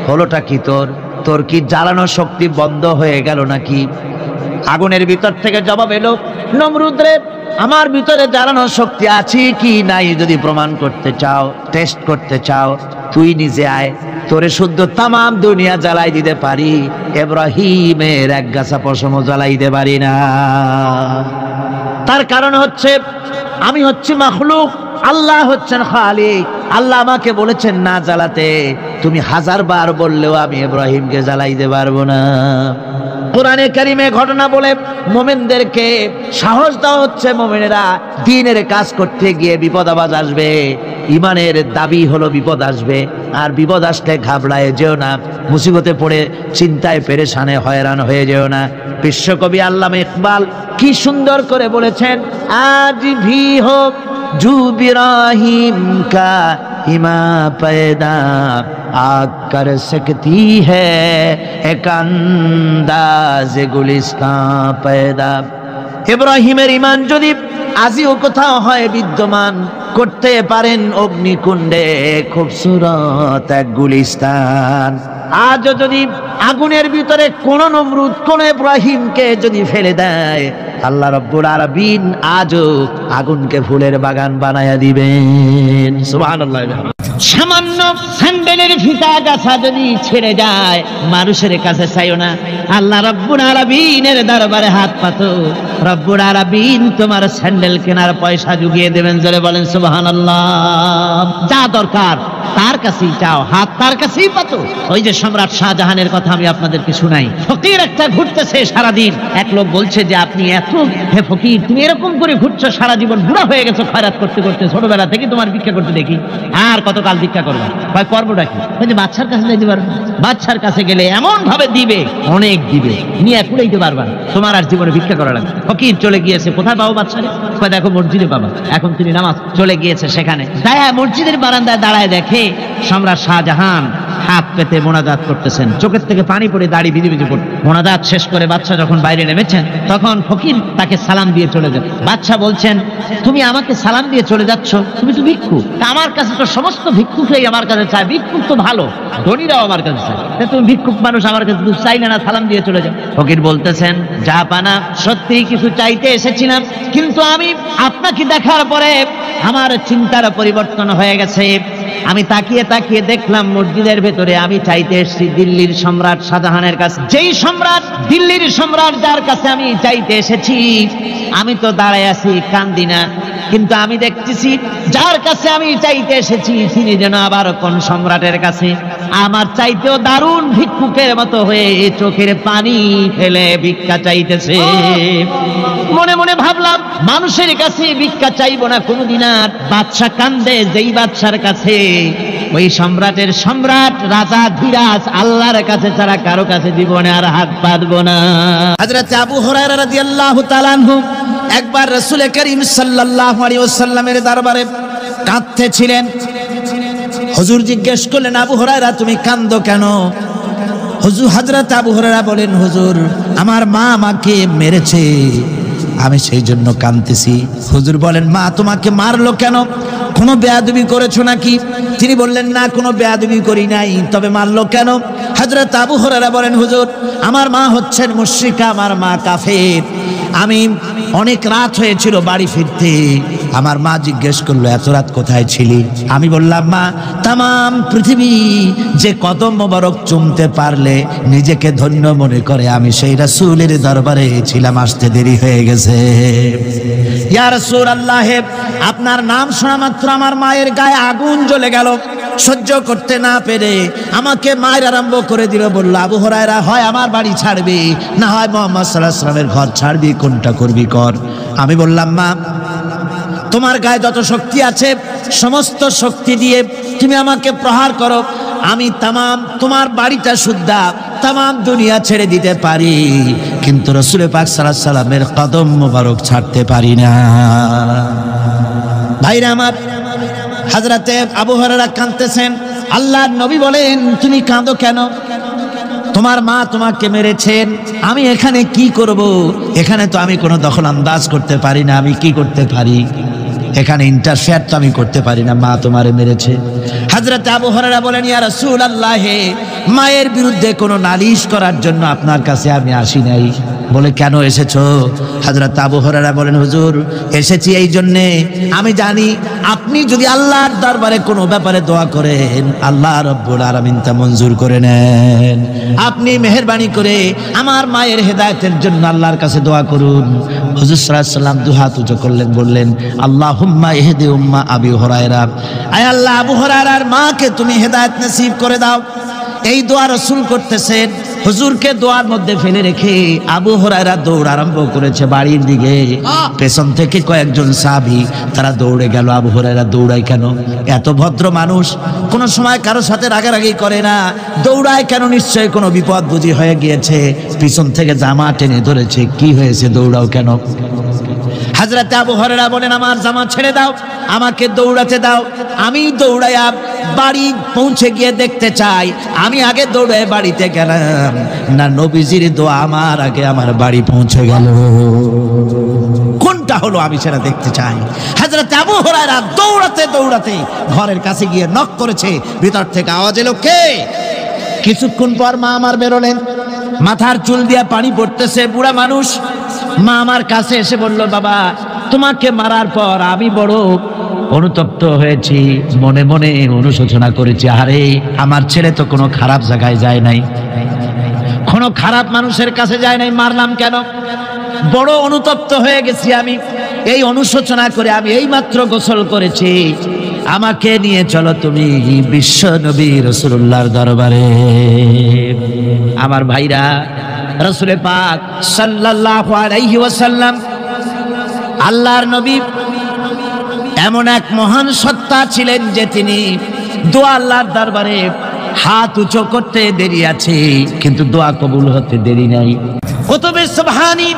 হলোটা কি তোর? তোর কি জ্বালানো শক্তি বন্ধ হয়ে গেল নাকি? আগুনের ভিতর থেকে জবাব এলো, নমরুদ রে, আমার ভিতরে জ্বালানো শক্তি আছে কি নাই যদি প্রমাণ করতে চাও, টেস্ট করতে চাও, তুই নিজে আয়, তোরে শুদ্ধ তামাম দুনিয়া জ্বালাই দিতে পারি, ইব্রাহিমের এক গাছা পশমও জ্বালাই দিতে পারি না। তার কারণ হচ্ছে আমি হচ্ছি মাখলুক, আল্লাহ হচ্ছেন খালিক। আল্লাহ আমাকে বলেছেন না জ্বালাতে, তুমি 1000 বার বললেও আমি ইব্রাহিমকে জ্বালাইতে পারবো না। কোরআনে কারিমে ঘটনা বলে মুমিনদেরকে সাহস দেওয়া হচ্ছে, মুমিনেরা দ্বীনের কাজ করতে গিয়ে বিপদ আবাজ আসবে, ঈমানের দাবি হলো বিপদ আসবে, আর বিপদ আসলে ঘাবড়ায় যেও না, মুসিবতে পড়ে চিন্তায় পেরেশানে হয়রান হয়ে যেও না। বিশ্বকবি আল্লামা ইকবাল কি সুন্দর করে বলেছেন, আজ ভি হোক জু ইব্রাহিম কা ইমা पैदा आग कर सकती है एक अंदाज गुलिस्तां पैदा। ইব্রাহিমের ঈমান যদি আজিও কোথাও হয় বিদ্যমান, করতে পারেন অগ্নিকুণ্ডে খুবসুরত এক গুলিস্তান। আজও যদি আগুনের ভিতরে কোন নমরুদ কোন ইব্রাহিমকে যদি ফেলে দেয়, আল্লাহ রাব্বুল আলামিন আজও আগুনকে ফুলের বাগান বানায়া দিবেন। সুবহানাল্লাহ। সামান্য স্যান্ডেলের ফিতা গাছা যদি ছেড়ে যায়, মানুষের কাছে চাইও না, আল্লাহ রাব্বুল আলামিনের দরবারে হাত পাতো, রব্বুল আলামিন তোমার স্যান্ডেল কেনার পয়সা জুগিয়ে দেবেন। জোরে বলেন সুবহানাল্লাহ। যা দরকার তার কাছেই চাও, হাত তার কাছেই পাতো। ওই যে সম্রাট শাহজাহানের কথা আমি আপনাদেরকে শুনাই, ফকির একটা ঘুরতেছে সারাদিন। এক লোক বলছে যে আপনি এত, হে ফকির তুমি এরকম করে ঘুরছো সারা জীবন, বুড়া হয়ে গেছো খয়রাত করতে করতে, ছোটবেলা থেকে তোমার ভিক্ষা করতে দেখি, আর কতকাল ভিক্ষা করবে? ভাই করবোটা কি? যে বাচ্চার কাছে যাইতে পারবে, বাচ্চার কাছে গেলে এমন ভাবে দিবে, অনেক দিবে, নিয়ে কুড়াইতে পারবা, তোমার আর জীবনে ভিক্ষা করা লাগবে। ফকির চলে গিয়েছে, কোথায় পাবো বাচ্চারে? দেখো মসজিদে পাবা। এখন তিনি নামাজ চলে গিয়েছে সেখানে, মসজিদের বারান্দায় দাঁড়ায় দেখে সম্রাট শাহজাহান হাত পেতে মোনাজাত করতেছেন, চোখের থেকে পানি পড়ে দাড়ি ভিজে ভিজে পড়ে। মোনাজাত শেষ করে বাচ্চা যখন বাইরে নেমেছেন, তখন ফকির তাকে সালাম দিয়ে চলে যান। বাচ্চা বলছেন, তুমি আমাকে সালাম দিয়ে চলে যাচ্ছ, তুমি তো ভিক্ষুক, আমার কাছে তো সমস্ত ভিক্ষুকই আমার কাছে চায়, ভিক্ষুক তো ভালো, ধনীরাও আমার কাছে চায়, তুমি ভিক্ষুক মানুষ আমার কাছে তুমি চাইলে না, সালাম দিয়ে চলে যাও। ফকির বলতেছেন, যা পানা সত্যিই কিছু চাইতে এসেছিলাম, কিন্তু আমি আপনাকে দেখার পরে আমার চিন্তার পরিবর্তন হয়ে গেছে। আমি তাকিয়ে তাকিয়ে দেখলাম মসজিদের ভেতরে আমি চাইতে এসেছি দিল্লির সম্রাট শাহজাহানের কাছে। যেই সম্রাট, দিল্লির সম্রাট যার কাছে আমি চাইতে এসেছি, আমি তো দাঁড়ায় আছি কান্দি না, কিন্তু আমি দেখতেছি যার কাছে আমি চাইতে এসেছি তিনি যেন আবার কোন সম্রাটের কাছে আমার চাইতেও দারুণ ভিক্ষুকের মতো হয়ে চোখের পানি ফেলে ভিক্ষা চাইতেছে। মনে মনে ভাবলাম, মানুষের কাছে ভিক্ষা চাইবো না কোনোদিন আর। বাদশা কান্দে, যেই বাদশার কাছে, ওই সম্রাটের সম্রাট রাজা ধীরাজ আল্লাহর কাছে ছাড়া কারো কাছে জীবনে আর হাত পাতবো না। হযরত আবু হুরায়রা রাদিয়াল্লাহু তাআলা আনহু একবার রাসূল করিম সাল্লাল্লাহু আলাইহি ওয়াসাল্লামের দরবারে কাঁদতেছিলেন। হুজুর জিজ্ঞেস করলেন, আবু হুরায়রা তুমি কাঁদো কেন? হযরত আবু হুরায়রা বলেন, হুজুর আমার মা আমাকে মেরেছে, আমি সেই জন্য কাঁদতেছি। হুজুর বলেন, মা তোমাকে মারলো কেন? কোনো বেয়াদবি করেছো নাকি? তিনি বললেন, না কোনো বেয়াদবি করি নাই, তবে মারলো কেন? হযরত আবু হুরায়রা বলেন, হুজুর আমার মা হচ্ছেন মুশরিকা, আমার মা কাফের। আমি অনেক রাত হয়েছিল বাড়ি ফিরতে, আমার মা জিজ্ঞেস করলো এত রাত কোথায় ছিলি? আমি বললাম, মা তাম পৃথিবী যে কদম মোবারক চুমতে পারলে নিজেকে ধন্য মনে করে, আমি সেই রাসূলের দরবারে ছিলাম, আসতে দেরি হয়ে গেছে। ইয়া রাসূলুল্লাহ, আপনার নাম শোনা মাত্র আমার মায়ের গায়ে আগুন জ্বলে গেল। সহ্য করতে না পেরে আমাকে মায়ের আরম্ভ করে দিল। বলল, আবু হুরায়রা হয় আমার বাড়ি ছাড়বি, না হয় মুহাম্মদ সাল্লাল্লাহু আলাইহি ওয়াসাল্লামের ঘর ছাড়বি, কোনটা করবি কর। আমি বললাম, মা তোমার গায়ে যত শক্তি আছে সমস্ত শক্তি দিয়ে তুমি আমাকে প্রহার করো, আমি তামাম তোমার বাড়িটা সুদ্ধা তামাম দুনিয়া ছেড়ে দিতে পারি, কিন্তু রাসূল পাক সাল্লাল্লাহু আলাইহি ওয়াসাল্লামের কদম মোবারক ছাড়তে পারি না। ভাইরা আমার, হযরতে আবু হুরায়রা কাঁদতেছেন। আল্লাহর নবী বলেন, তুমি কাঁদো কেন? তোমার মা তোমাকে মেরেছেন, আমি এখানে কি করব? এখানে তো আমি কোনো দখল আন্দাজ করতে পারি না, আমি কি করতে পারি? এখানে ইন্টারফেয়ার তো আমি করতে পারি না, মা তোমারে মেরেছে। হযরত আবু হুরায়রা বলেন, ইয়া রাসূলুল্লাহ, মায়ের বিরুদ্ধে কোনো নালিশ করার জন্য আপনার কাছে আমি আসি নাই। বলে, কেন এসেছো? হযরত আবু হুরায়রা বলেন, হুজুর এসেছি এই জন্যে, আমি জানি আপনি যদি আল্লাহর দরবারে কোনো ব্যাপারে দোয়া করেন, আল্লাহ রাব্বুল আলামিন তা মঞ্জুর করে নেন। আপনি মেহেরবানি করে আমার মায়ের হেদায়েতের জন্য আল্লাহর কাছে দোয়া করুন। হুজুর সাল্লাল্লাহু আলাইহি ওয়াসাল্লাম দুহাত উঁচু করলেন, বললেন, আল্লাহুম্মা ইহদি উম্মা আবি হুরায়রা, আয় আল্লাহ আবু হুরায়রার মাকে তুমি হেদায়েত নসিব করে দাও। এই দোয়া রাসূল করতেছেন। হুজুরকে দোয়ার মধ্যে ফেলে রেখে আবু হুরায়রা দৌড় আরম্ভ করেছে বাড়ির দিকে। পেছন থেকে কয়েকজন সাহাবী তারা দৌড়ে গেল। আবু হুরায়রা দৌড়ায় কেন? এত ভদ্র মানুষ, কোনো সময় কারোর সাথে রাগারাগি করে না, দৌড়ায় কেন? নিশ্চয়ই কোনো বিপদ বুঝি হয়ে গিয়েছে, পিছন থেকে জামা টেনে ধরেছে। কি হয়েছে, দৌড়াও কেন? হযরত আবু হুরায়রা বলেন, আমার জামা ছেড়ে দাও, আমাকে দৌড়াতে দাও, আমি দৌড়াইয়া বাড়ি পৌঁছে গিয়ে দেখতে চাই আমি আগে দৌড়ে বাড়িতে গেলাম না নবীজির দোয়া আমার আগে আমার বাড়ি পৌঁছে গেল, কোনটা হলো আমি সেটা দেখতে চাই। হযরত আবু হুরায়রা দৌড়াতে দৌড়াতে ঘরের কাছে গিয়ে নক করেছে। ভিতর থেকে আওয়াজ এলো, কে? কিছুক্ষণ পর মা আমার বেরোলেন, মাথার চুল দিয়ে পানি পড়তেছে, বুড়া মানুষ। মা আমার কাছে এসে বলল, বাবা তোমাকে মারার পর আমি বড় অনুতপ্ত হয়েছি, মনে মনে অনুশোচনা করেছি, আরে আমার ছেলে তো কোনো খারাপ জায়গায় যায় নাই, কোনো খারাপ মানুষের কাছে যায় নাই, মারলাম কেন? বড় অনুতপ্ত হয়ে গেছি আমি। এই অনুশোচনা করে আমি এই মাত্র গোসল করেছি, আমাকে নিয়ে চলো তুমি বিশ্ব নবী রাসূলুল্লাহর দরবারে। আমার ভাইরা, রাসূল পাক সাল্লাল্লাহু আলাইহি ওয়াসাল্লাম আল্লাহর নবী এমন এক মহান সত্তা ছিলেন যে তিনি দোয়া আল্লাহর দরবারে হাত উঁচু করতে দেরি আছে, কিন্তু দোয়া কবুল হতে দেরি নাই। কুতুবে সুবহানী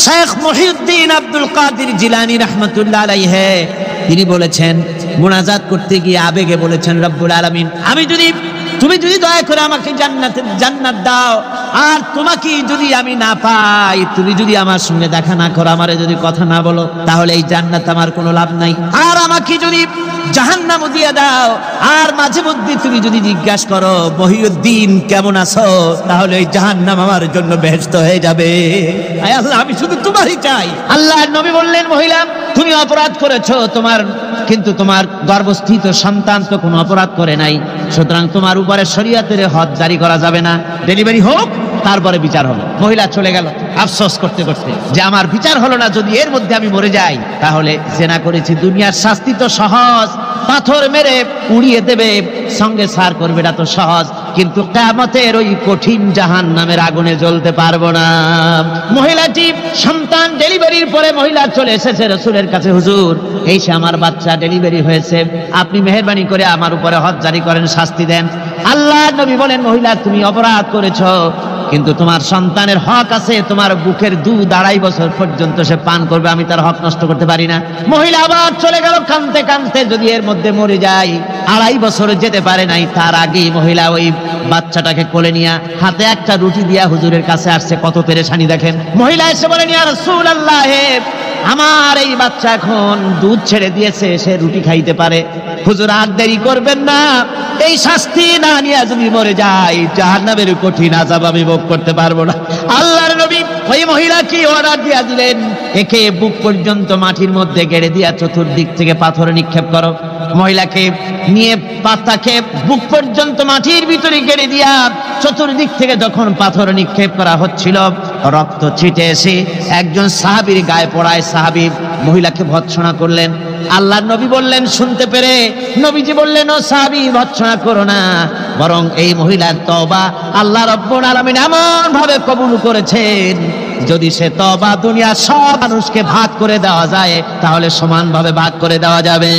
শেখ মুহিউদ্দিন আব্দুল কাদের জিলানী রাহমাতুল্লাহ আলাইহি তিনি বলেছেন, মুনাজাত করতে গিয়ে আবেগে বলেছেন, রব্বুল আলামিন তুমি যদি দয়া করে আমাকে জান্নাত দাও, আর তোমাকে যদি আমি না পাই, তুমি যদি আমার সঙ্গে দেখা না করো, আমারে যদি কথা না বলো, তাহলে এই জান্নাত আমার কোনো লাভ নাই। আর আমাকে যদি জাহান্নাম দিয়ে দাও, আর মাঝে মধ্যে তুমি যদি জিজ্ঞাসা করো মহিউদ্দিন কেমন আছো, তাহলে এই জাহান্নাম আমার জন্য বেহেশত হয়ে যাবে। আয় আল্লাহ, আমি শুধু তোমারই চাই। আল্লাহর নবী বললেন, মহিলা তুমি অপরাধ করেছো, কিন্তু তোমার গর্ভস্থিত সন্তান তো কোনো অপরাধ করে নাই, সুতরাং তোমার উপরে শরীয়তের হদ জারি করা যাবে না, ডেলিভারি হোক, তারপরে বিচার হবে। মহিলা চলে গেল আফসোস করতে করতে যে আমার বিচার হলো না, যদি এর মধ্যে আমি মরে যাই তাহলে জেনা করেছি, দুনিয়ার শাস্তি তো সহজ, পাথর মেরে উড়িয়ে দেবে, সঙ্গে সার করবে, এটা তো সহজ, কিন্তু কিয়ামতের ওই কঠিন জাহান্নামের আগুনে জ্বলতে পারবো না। মহিলাটি সন্তান ডেলিভারির পরে মহিলা চলে এসেছে রাসূলের কাছে, হুজুর এই সে আমার বাচ্চা ডেলিভারি হয়েছে, আপনি মেহেরবানি করে আমার উপরে হদ জারি করেন, শাস্তি দেন। আল্লাহর নবী বলেন, মহিলা তুমি অপরাধ করেছো, কিন্তু তোমার সন্তানের হক আছে, তোমার বুকের দুধ 2.5 বছর পর্যন্ত সে পান করবে, আমি তার হক নষ্ট করতে পারি না। মহিলা আবার চলে গেল কাঁদতে কাঁদতে, যদি এর মধ্যে মরে যায়, 2.5 বছর যেতে পারে নাই, তার আগেই মহিলা ওই বাচ্চাটাকে কোলে নিয়ে হাতে একটা রুটি দিয়া হুজুরের কাছে আসছে। কত পেরেশানি দেখেন। মহিলা এসে বলেন, ইয়া রাসূলুল্লাহ, আমার এই বাচ্চা এখন দুধ ছেড়ে দিয়েছে, সে রুটি খাইতে পারে, হুজুর আর দেরি করবেন না, এই শাস্তি না নিয়ে যদি মরে যায়, জাহান্নামের কঠিন আযাব আমি ভোগ করতে পারবো না। আল্লাহর নবী ওই মহিলাকে অর্ডার দিয়া দিলেন, একে বুক পর্যন্ত মাটির মধ্যে গেড়ে দিয়া চতুর্দিক থেকে পাথর নিক্ষেপ করো। মহিলাকে নিয়ে পাতাকে বুক পর্যন্ত মাটির ভিতরে গেড়ে দিয়া চতুর্দিক থেকে যখন পাথর নিক্ষেপ করা হচ্ছিল, রক্ত ছিটে এসে একজন সাহাবীর গায়ে পড়ায়, সাহাবী মহিলাকে ভৎসনা করলেন। আল্লাহর নবী বললেন, শুনতে পেরে নবীজি বললেন, ও সাহাবী ভৎসনা করো না, বরং এই মহিলার তওবা আল্লাহ রাব্বুল আলামিন এমন ভাবে কবুল করেছেন, যদি সে তওবা দুনিয়া সব মানুষকে ভাগ করে দেওয়া যায়, তাহলে সমানভাবে ভাগ করে দেওয়া যাবে।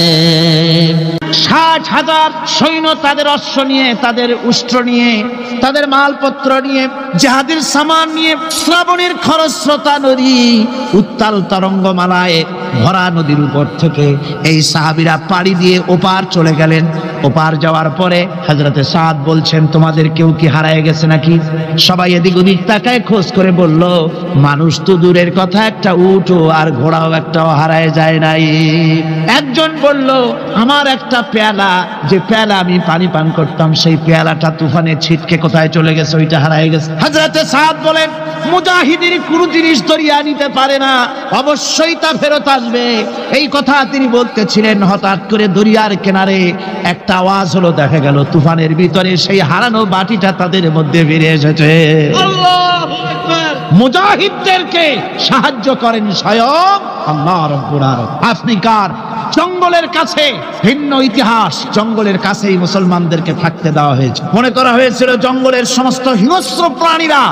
60,000 সৈন্য তাদের অশ্ব নিয়ে, তাদের উষ্ট্র নিয়ে, তাদের মালপত্র নিয়ে, জিহাদের সামান নিয়ে শ্রাবণের খরস্রোতা নদী, উত্তাল তরঙ্গমালায় ভরা নদীর উপর থেকে এই সাহাবীরা পাড়ি দিয়ে ওপার চলে গেলেন। ওপার যাওয়ার পরে হযরতে সাদ বলছেন, তোমাদের কেউ কি হারায় গেছে নাকি? সবাই এদিক ওদিক তাকায় খোঁজ করে বলল, মানুষ তো দূরের কথা, একটা উট আর ঘোড়াও একটাও হারায় যায় নাই। একজন বলল, আমার একটা পেয়ালা, যে পেয়ালা আমি পানি পান করতাম, সেই পেয়ালাটা তুফানে ছিটকে কোথায় চলে গেছে, ওইটা হারায় গেছে। হযরতে সাদ বলেন, মুজাহিদের কোনো জিনিস দরিয়া নিতে পারে না, অবশ্যই তা ফেরত আসবে। এই কথা তিনি বলতেছিলেন, হঠাৎ করে দরিয়ার কিনারে একটা আওয়াজ হলো, দেখা গেল তুফানের ভিতরে সেই হারানো বাটিটা তাদের মধ্যে ফিরে এসেছে। আল্লাহু আকবার। মুজাহিদদেরকে সাহায্য করেন স্বয়ং আল্লাহ রাব্বুল আলামিন। আফ্রিকার জঙ্গলের কাছে, ভিন্ন ইতিহাস, জঙ্গলের কাছেই মুসলমানদেরকে থাকতে দেওয়া হয়েছে। মনে করা হয়েছিল জঙ্গলের সমস্ত হিংস্র প্রাণীরা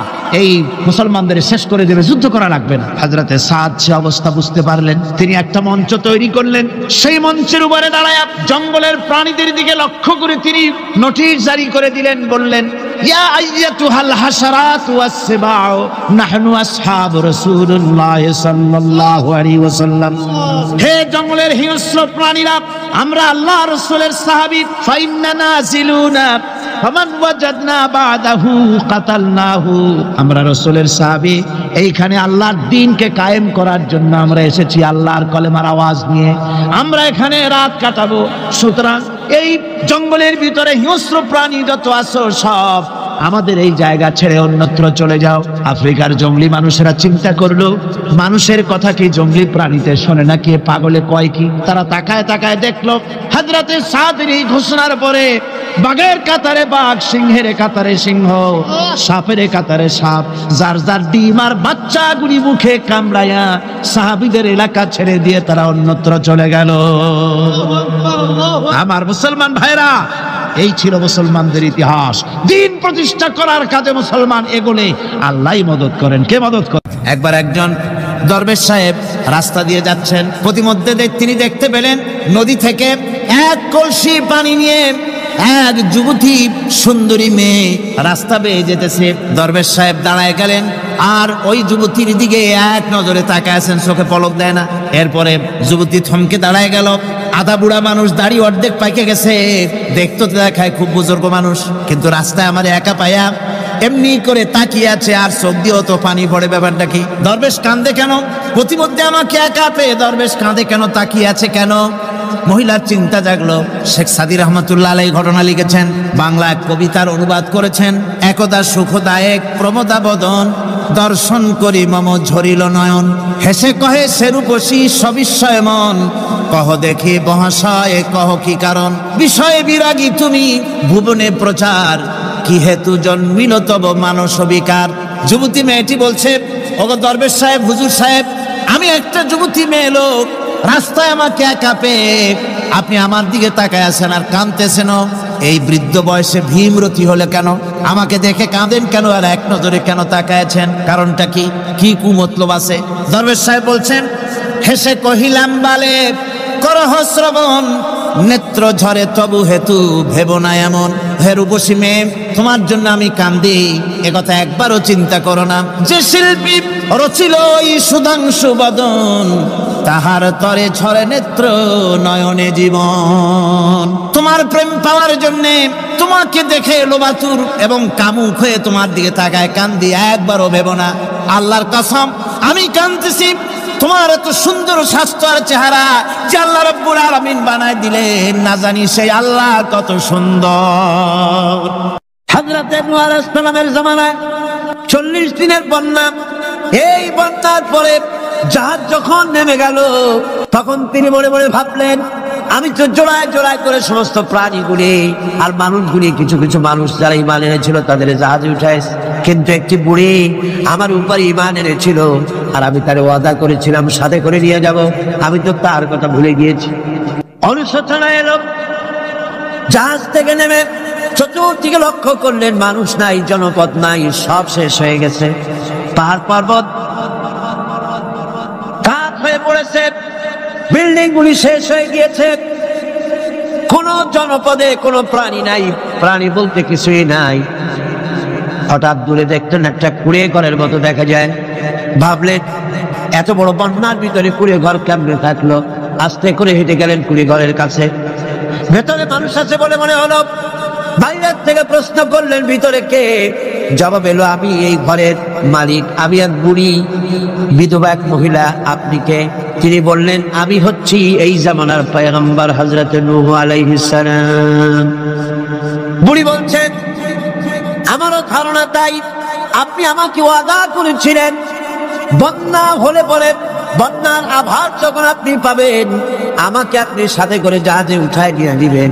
এই মুসলমানদের শেষ করে দেবে, যুদ্ধ করা লাগবে না। হযরতে সাদ সে অবস্থা বুঝতে পারলেন, তিনি একটা মঞ্চ তৈরি করলেন। সেই মঞ্চের উপরে দাঁড়ায় জঙ্গলের প্রাণীদের দিকে লক্ষ্য করে তিনি নোটিশ জারি করে দিলেন, বললেন, ইয়া আইয়াতুহাল হাশারাত ওয়াস সিবাউ নাহনু আসহাবু রাসূলুল্লাহ সাল্লাল্লাহু আলাইহি ওয়াসাল্লাম। হে জঙ্গলের হিংস্র প্রাণীরা, আমরা আল্লাহ রাসূলের সাহাবী, ফাইন্না নাজিলুনা ফামান ওয়াজাদনা বাদাহু কাতালনাহু। আমরা রাসূলের সাহাবী, এইখানে আল্লাহর দ্বীনকে কায়েম করার জন্য আমরা এসেছি, আল্লাহর কলেমার আওয়াজ নিয়ে আমরা এখানে রাত কাটাবো। সুতরাং এই জঙ্গলের ভিতরে হিংস্র প্রাণী যত আছো, সব আমাদের এই জায়গা ছেড়ে অন্যত্র চলে যাও। আফ্রিকার জঙ্গলি মানুষেরা চিন্তা করলো, মানুষের কথা কি জঙ্গলি প্রাণীতে শোনে না, কে পাগলে কয় কি? তারা তাকায় তাকায় দেখলো, হযরতে সাদের এই ঘোষণার পরে বাঘের কাতারে বাঘ, সিংহের কাতারে সিংহ, সাপের কাতারে সাপ, যার যার ডিম আর বাচ্চাগুলি মুখে কামড়াইয়া সাহাবীদের এলাকা ছেড়ে দিয়ে তারা অন্যত্র চলে গেল। আমার মুসলমান ভাইরা, এই ছিল মুসলমানদের ইতিহাস। দিন প্রতিষ্ঠা করার কাজে মুসলমান এগোলে আল্লাহই মদত করেন। কে মদত করেন? একবার একজন দরবেশ সাহেব রাস্তা দিয়ে যাচ্ছেন, প্রতিমধ্যে তিনি দেখতে পেলেন নদী থেকে এক কলসি পানি নিয়ে এক যুবতী সুন্দরী মেয়ে রাস্তা বেয়ে যেতেছে। দরবেশ সাহেব দাঁড়ায় গেলেন আর ওই যুবতীর দিকে এক নজরে তাকায় আছেন, চোখে পলক দেয় না। এরপরে যুবতী থমকে দাঁড়ায় গেল। আধা বুড়া মানুষ, দাড়ি অর্ধেক পাইকে গেছে, দেখতে দেখায় খুব বুজুর্গ মানুষ, কিন্তু রাস্তায় আমার একা পায়া এমনি করে তাকিয়ে আছে আর চোখ দিয়েও তো পানি পড়ে। ব্যাপারটা কি? দরবেশ কাঁদে কেন? প্রতিমধ্যে আমাকে একা পেয়ে দরবেশ কাঁদে কেন, তাকিয়ে আছে কেন? মহিলার চিন্তা জাগলো। শেখ সাদী রহমতুল্লাহ আলাইহি ঘটনা লিখেছেন, বাংলা এক কবিতার অনুবাদ করেছেন। একদা সুখদায়ক প্রমোদা বদন, দর্শন করি মম ঝরিল নয়ন, হেসে কহে সেরূপসী সবিস্ময় মন, কহ দেখি মহাশয় কহ কি কারণ, বিষয়ে বিরাগী তুমি ভুবনে প্রচার, কি হেতু জন্মিল তব মানস বিকার। যুবতী মেয়েটি বলছে, ওগো দরবেশ সাহেব, হুজুর সাহেব, আমি একটা যুবতী মেয়ে লোক, রাস্তায় আমাকে একা পেয়ে আপনি আমার দিকে তাকায় আছেন আর কাঁদতেছেন। এই বৃদ্ধ বয়সে ভীমরতি হলে কেন? আমাকে দেখে কাঁদেন কেন আর এক নজরে কেন তাকায়ছেন? কারণটা কি? কি কুমতলব আছে? দরবেশ সাহেব বলছেন, হেসে কহিলাম বালে করহ শ্রবণ, নেত্র ঝরে তবু হেতু ভেব না এমন। হে রূপসী মেয়ে, তোমার জন্য আমি কান্দি, একথা একবারও চিন্তা করো না। যে শিল্পী রচিল এই সুধাংশু বদন, তাহার তরে ঝরে নেত্র নয়নে জীবন। তোমার প্রেম পাওয়ার জন্য তোমাকে দেখে লোবাতুর এবং কামুক হয়ে তোমার দিকে তাকায় কান্দি, একবারও ভেব না। আল্লাহর কসম, আমি কাঁদতেছি তোমার এত সুন্দর স্বাস্থ্য আর চেহারা যে আল্লাহ রাব্বুল আলামিন বানায় দিলেন, না জানি সেই আল্লাহ কত সুন্দর। হযরত নূহ আলাইহিস সালামের জামানায় 40 দিনের বন্যা। এই বন্যার পরে জাহাজ যখন নেমে গেল, তখন তিনি মনে মনে ভাবলেন, আমি তো জোড়ায় জোড়ায় করে সমস্ত প্রাণীগুলি আর মানুষগুলি, কিছু কিছু মানুষ যারা ঈমান এনেছিল তাদের জাহাজে উঠাইছে, কিন্তু একটি বুড়ি আমার উপরে ঈমান এনেছিল আর আমি তার ওয়াদা করেছিলাম সাথে করে নিয়ে যাব, আমি তো তার কথা ভুলে গিয়েছি। অনুশোচনা এলো। জাহাজ থেকে নেমে চতুর্দিকে লক্ষ্য করলেন, মানুষ নাই, জনপদ নাই, সব শেষ হয়ে গেছে। পাহাড় পর্বত কাঠ হয়ে পড়েছে, বিল্ডিং গুলি শেষ হয়ে গিয়েছে, কোন জনপদে কোনো প্রাণী নাই, প্রাণী বলতে কিছুই নাই। হঠাৎ দূরে দেখতেন একটা কুড়ে ঘরের মতো দেখা যায়। ভাবলেন, এত বড় বন্যার ভিতরে কুড়ে ঘর কেমনে থাকলো? আস্তে করে হেঁটে গেলেন কুড়ে ঘরের কাছে। ভেতরে মানুষ আছে বলে মনে হলো। বাইরের থেকে প্রশ্ন করলেন, ভিতরে কে? জবাব এলো, আমি এই ঘরের মালিক, আমি এক বুড়ি বিধবা এক মহিলা। আপনি কে? তিনি বললেন, আমি হচ্ছি এই জামানার পয়গম্বর হযরত নূহ আলাইহিস সালাম। বুড়ি বলছেন, আমারও ধারণা তাই। আপনি আমাকে ওয়াদা করেছিলেন বন্যা হলে পরে, বন্যার আভার যখন আপনি পাবেন, আমাকে আপনি সাথে করে জাহাজে উঠায় নিয়ে দিবেন।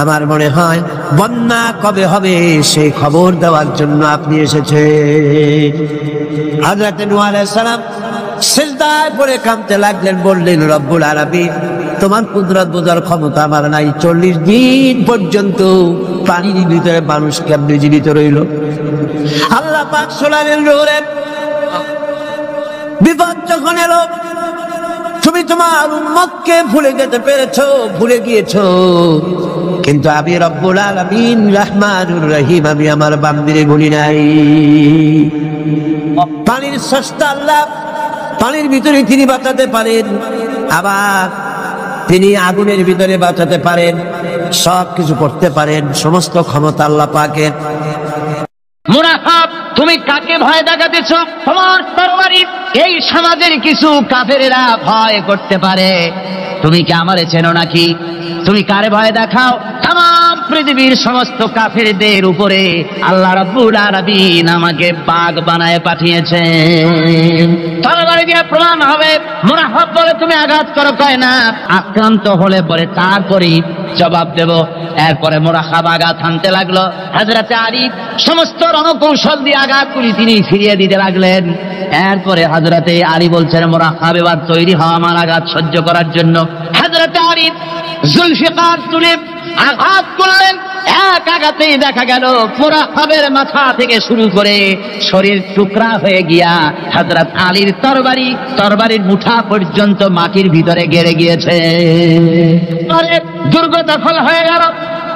আমার মনে হয় বন্যা কবে হবে সেই খবর দেওয়ার জন্য আপনি এসেছেন। হযরত নূহ আলাইহিস সালাম সিজদায় পড়ে কাঁদতে লাগলেন, বললেন, রব্বুল আলামিন, তোমার কুদরত বোঝার ক্ষমতা আমার নাই। 40 দিন পর্যন্ত পানির ভিতরে মানুষ কেমনে জীবিত রইল? আল্লাহ পাক শোনালেন, নূরে বিপদ যখন এলো, তুমি তোমার উম্মতকে ভুলে যেতে পেরেছো, ভুলে গিয়েছো, কিন্তু আমি রব্বুল আলামিন রহমানুর রহিম, আমি আমার বান্দিরে ভুলি নাই। পানির স্রষ্টা আল্লাহ, পানির ভিতরে তিনি বাঁচাতে পারেন, আবার তিনি আগুনের ভিতরে বাঁচাতে পারেন, সব কিছু করতে পারেন, সমস্ত ক্ষমতা আল্লাহ পাকের। মুনাফিক, তুমি কাকে ভয় দেখাতেছ? তোমার তরবারি এই সমাজের কিছু কাফেরেরা ভয় করতে পারে। তুমি কি আমারে চেনো নাকি? তুমি কারে ভয় দেখাও? তাম পৃথিবীর সমস্ত কাফেরদের উপরে আল্লাহ রাব্বুল আলামিন আমাকে বাঘ বানায় পাঠিয়েছেন। তরবারি দিয়ে প্রমাণ হবে। মুনাফিক বলে তুমি আঘাত করো, কয় না আক্রান্ত হলে পরে তারপরেই জবাব দেব। এরপরে মুরাকাব আঘাত হানতে লাগলো। হযরতে আলী সমস্ত রণকৌশল দিয়ে আঘাতগুলি তিনি ফিরিয়ে দিতে লাগলেন। এরপরে হযরতে আলী বলছেন মুরাকাব এবার তৈরি হও আমার আঘাত সহ্য করার জন্য। হযরতে আলী জুলফিকার তুলে আঘাত করলেন। এক আঘাতেই দেখা গেল মুরাকাবের মাথা থেকে শুরু করে শরীর টুকরা হয়ে গিয়া হযরত আলীর তরবারির মুঠা পর্যন্ত মাটির ভিতরে গেড়ে গিয়েছে। দুর্গ দখল হয়ে গেল।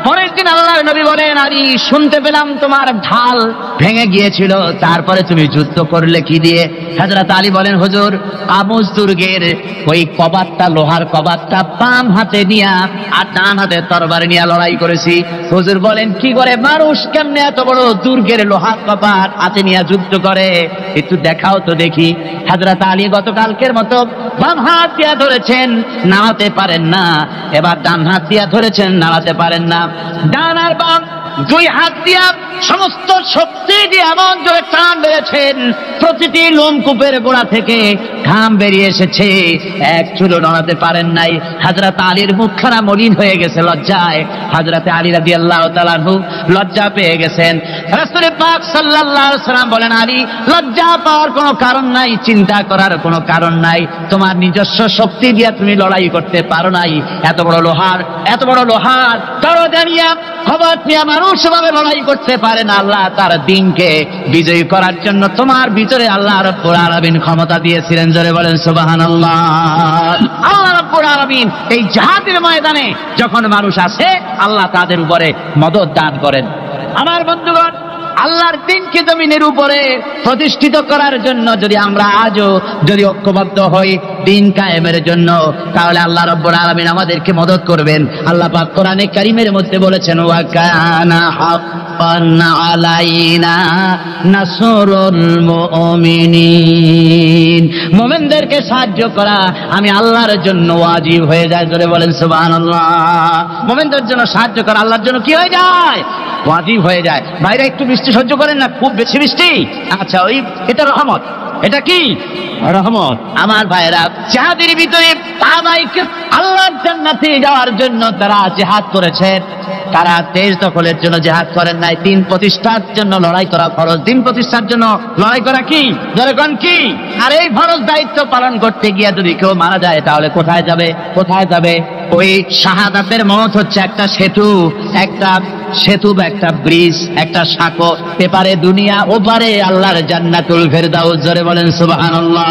পরের দিন আল্লাহর নবী বলেন, আলী শুনতে পেলাম তোমার ঢাল ভেঙে গিয়েছিল, তারপরে তুমি যুদ্ধ করলে কি দিয়ে? হযরত আলী বলেন, হুজুর আমুজ দুর্গের ওই কবাটটা, লোহার কবাটটা বাম হাতে নিয়া আর ডান হাতে তরবারি নিয়ে লড়াই করেছি। হুজুর বলেন, কি করে মানুষ কেমনে এত বড় দুর্গের লোহার কবাট হাতে নিয়ে যুদ্ধ করে? একটু দেখাও তো দেখি। হযরত আলী গতকালকের মতো বাম হাত দিয়া ধরেছেন, নাড়াতে পারেন না। এবার ডান হাত দিয়া ধরেছেন, নাড়াতে পারেন না। ডান আর বাম দুই হাত দিয়া সমস্ত শক্তি দিয়ে এমন জোরে টান বেড়েছেন, প্রতিটি লোমকূপের গোড়া থেকে ঘাম বেরিয়ে এসেছে, এক চুলও নড়াতে পারেন নাই। হযরত আলীর মুখখানা মলিন হয়ে গেছে লজ্জায়। হযরত আলী রাদিয়াল্লাহু তাআলা আনহু লজ্জা পেয়ে গেছেন। রাসূল পাক সাল্লাল্লাহু আলাইহি ওয়াসাল্লাম বলেন, আলী লজ্জা পাওয়ার কোনো কারণ নাই, চিন্তা করার কোনো কারণ নাই। তোমার নিজস্ব শক্তি দিয়ে তুমি লড়াই করতে পারো নাই। এত বড় লোহার দরজা নিয়ে খবর নিয়ে মানুষ ভাবে লড়াই করতে পারে না। আল্লাহ তার দিনকে বিজয়ী করার জন্য তোমার ভিতরে আল্লাহ রাব্বুল আলামিন ক্ষমতা দিয়েছিলেন। জোরে বলেন সুবহানাল্লাহ। আল্লাহ রাব্বুল আলামিন এই জিহাদের ময়দানে যখন মানুষ আসে, আল্লাহ তাদের উপরে মদদ দান করেন। আমার বন্ধুগণ, আল্লাহর দিনকে জমিনের উপরে প্রতিষ্ঠিত করার জন্য যদি আমরা আজও যদি ঐক্যবদ্ধ হই দিন কায়েমের জন্য, তাহলে আল্লাহ রাব্বুল আলামিন আমাদেরকে মদদ করবেন। আল্লাহ পাক কোরআনে কারীমের মধ্যে বলেছেন, ওয়া কানা হাক্কান আলাইনা নাসরুল মুমিনিন। মুমিনদেরকে সাহায্য করা আমি আল্লাহর জন্য ওয়াজিব হয়ে যায়। জোরে বলেন সুবহানাল্লাহ। মুমিনদের জন্য সাহায্য করা আল্লাহর জন্য কি হয়ে যায়? ওয়াজিব হয়ে যায়। ভাইরা একটু বৃষ্টি সহ্য করেন না, খুব বেশি বৃষ্টি। আচ্ছা, ওই এটা রহমত। এটা কি রহমত? আমার ভাইরা, জিহাদের ভিতরে আল্লাহর জান্নাতে যাওয়ার জন্য তারা জিহাদ করেছেন। তারা দেশ দখলের জন্য জিহাদ করেন নাই, দিন প্রতিষ্ঠার জন্য লড়াই করা ফরজ। দিন প্রতিষ্ঠার জন্য লড়াই করা কি? জনগণ কি? আর এই ফরজ দায়িত্ব পালন করতে গিয়ে যদি কেউ মারা যায়, তাহলে কোথায় যাবে? ওই শাহাদাতের মত হচ্ছে একটা সেতু বা একটা ব্রিজ, একটা সাঁকো। এপারে দুনিয়া, ওপারে আল্লাহর জান্নাতুল ফেরদাউস। জোরে বলেন সুবহানাল্লাহ।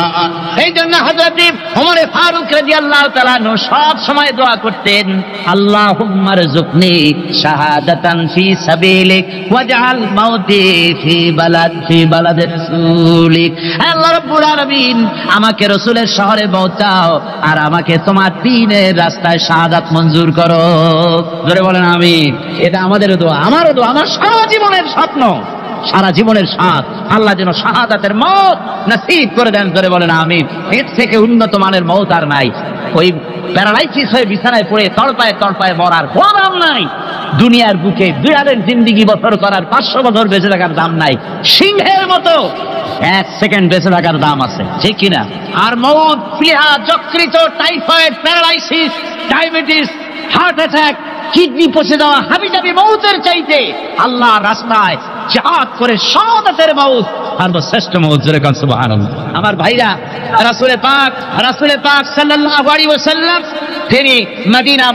এই জন্য হযরত ওমর ফারুক রাদিয়াল্লাহু তাআলা সব সময় দোয়া করতেন, আল্লাহুম্মা রযুকনি শাহাদাতান ফি সাবিলিক ওয়াজআল মাউতি ফি বালাদি রাসূলিক। আল্লাহ রাব্বুল আলামিন, আমাকে রাসূলের শহরে মওতাও আর আমাকে তোমার দ্বীনের রাস্তায় শাহাদাত মঞ্জুর করো। জোরে বলেন আমিন। এটা আমাদের দোয়া, আমারও দোয়া, আমার সারা জীবনের স্বপ্ন, সারা জীবনের স্বাদ আল্লাহ যেন শাহাদাতের মওত নসিব করে দেন। জোরে বলেন আমিন। এর থেকে উন্নত মানের মওত আর নাই। ওই প্যারালাইসিস হয়ে বিছানায় পড়ে তড়পায় মরার কোনো দাম নাই। দুনিয়ার বুকে দুনিয়ার জিন্দেগি বছর করার 500 বছর বেঁচে থাকার দাম নাই। সিংহের মতো 1 সেকেন্ড বেঁচে থাকার দাম আছে, ঠিক কিনা? আর মওত, প্লীহা, যকৃত, typhoid, paralysis, diabetes, heart attack, kidney পচে যাওয়া, হাবিজাবি মওতের চাইতে আল্লাহর রাস্তায় জিহাদ করে শাহাদাতের মওত সর্বশ্রেষ্ঠ মওত। জোরে বলেন সুবহানাল্লাহ। আমার ভাইরা, রাসূল পাক সাল্লাল্লাহু আলাইহি ওয়াসাল্লাম তিনি মদিনা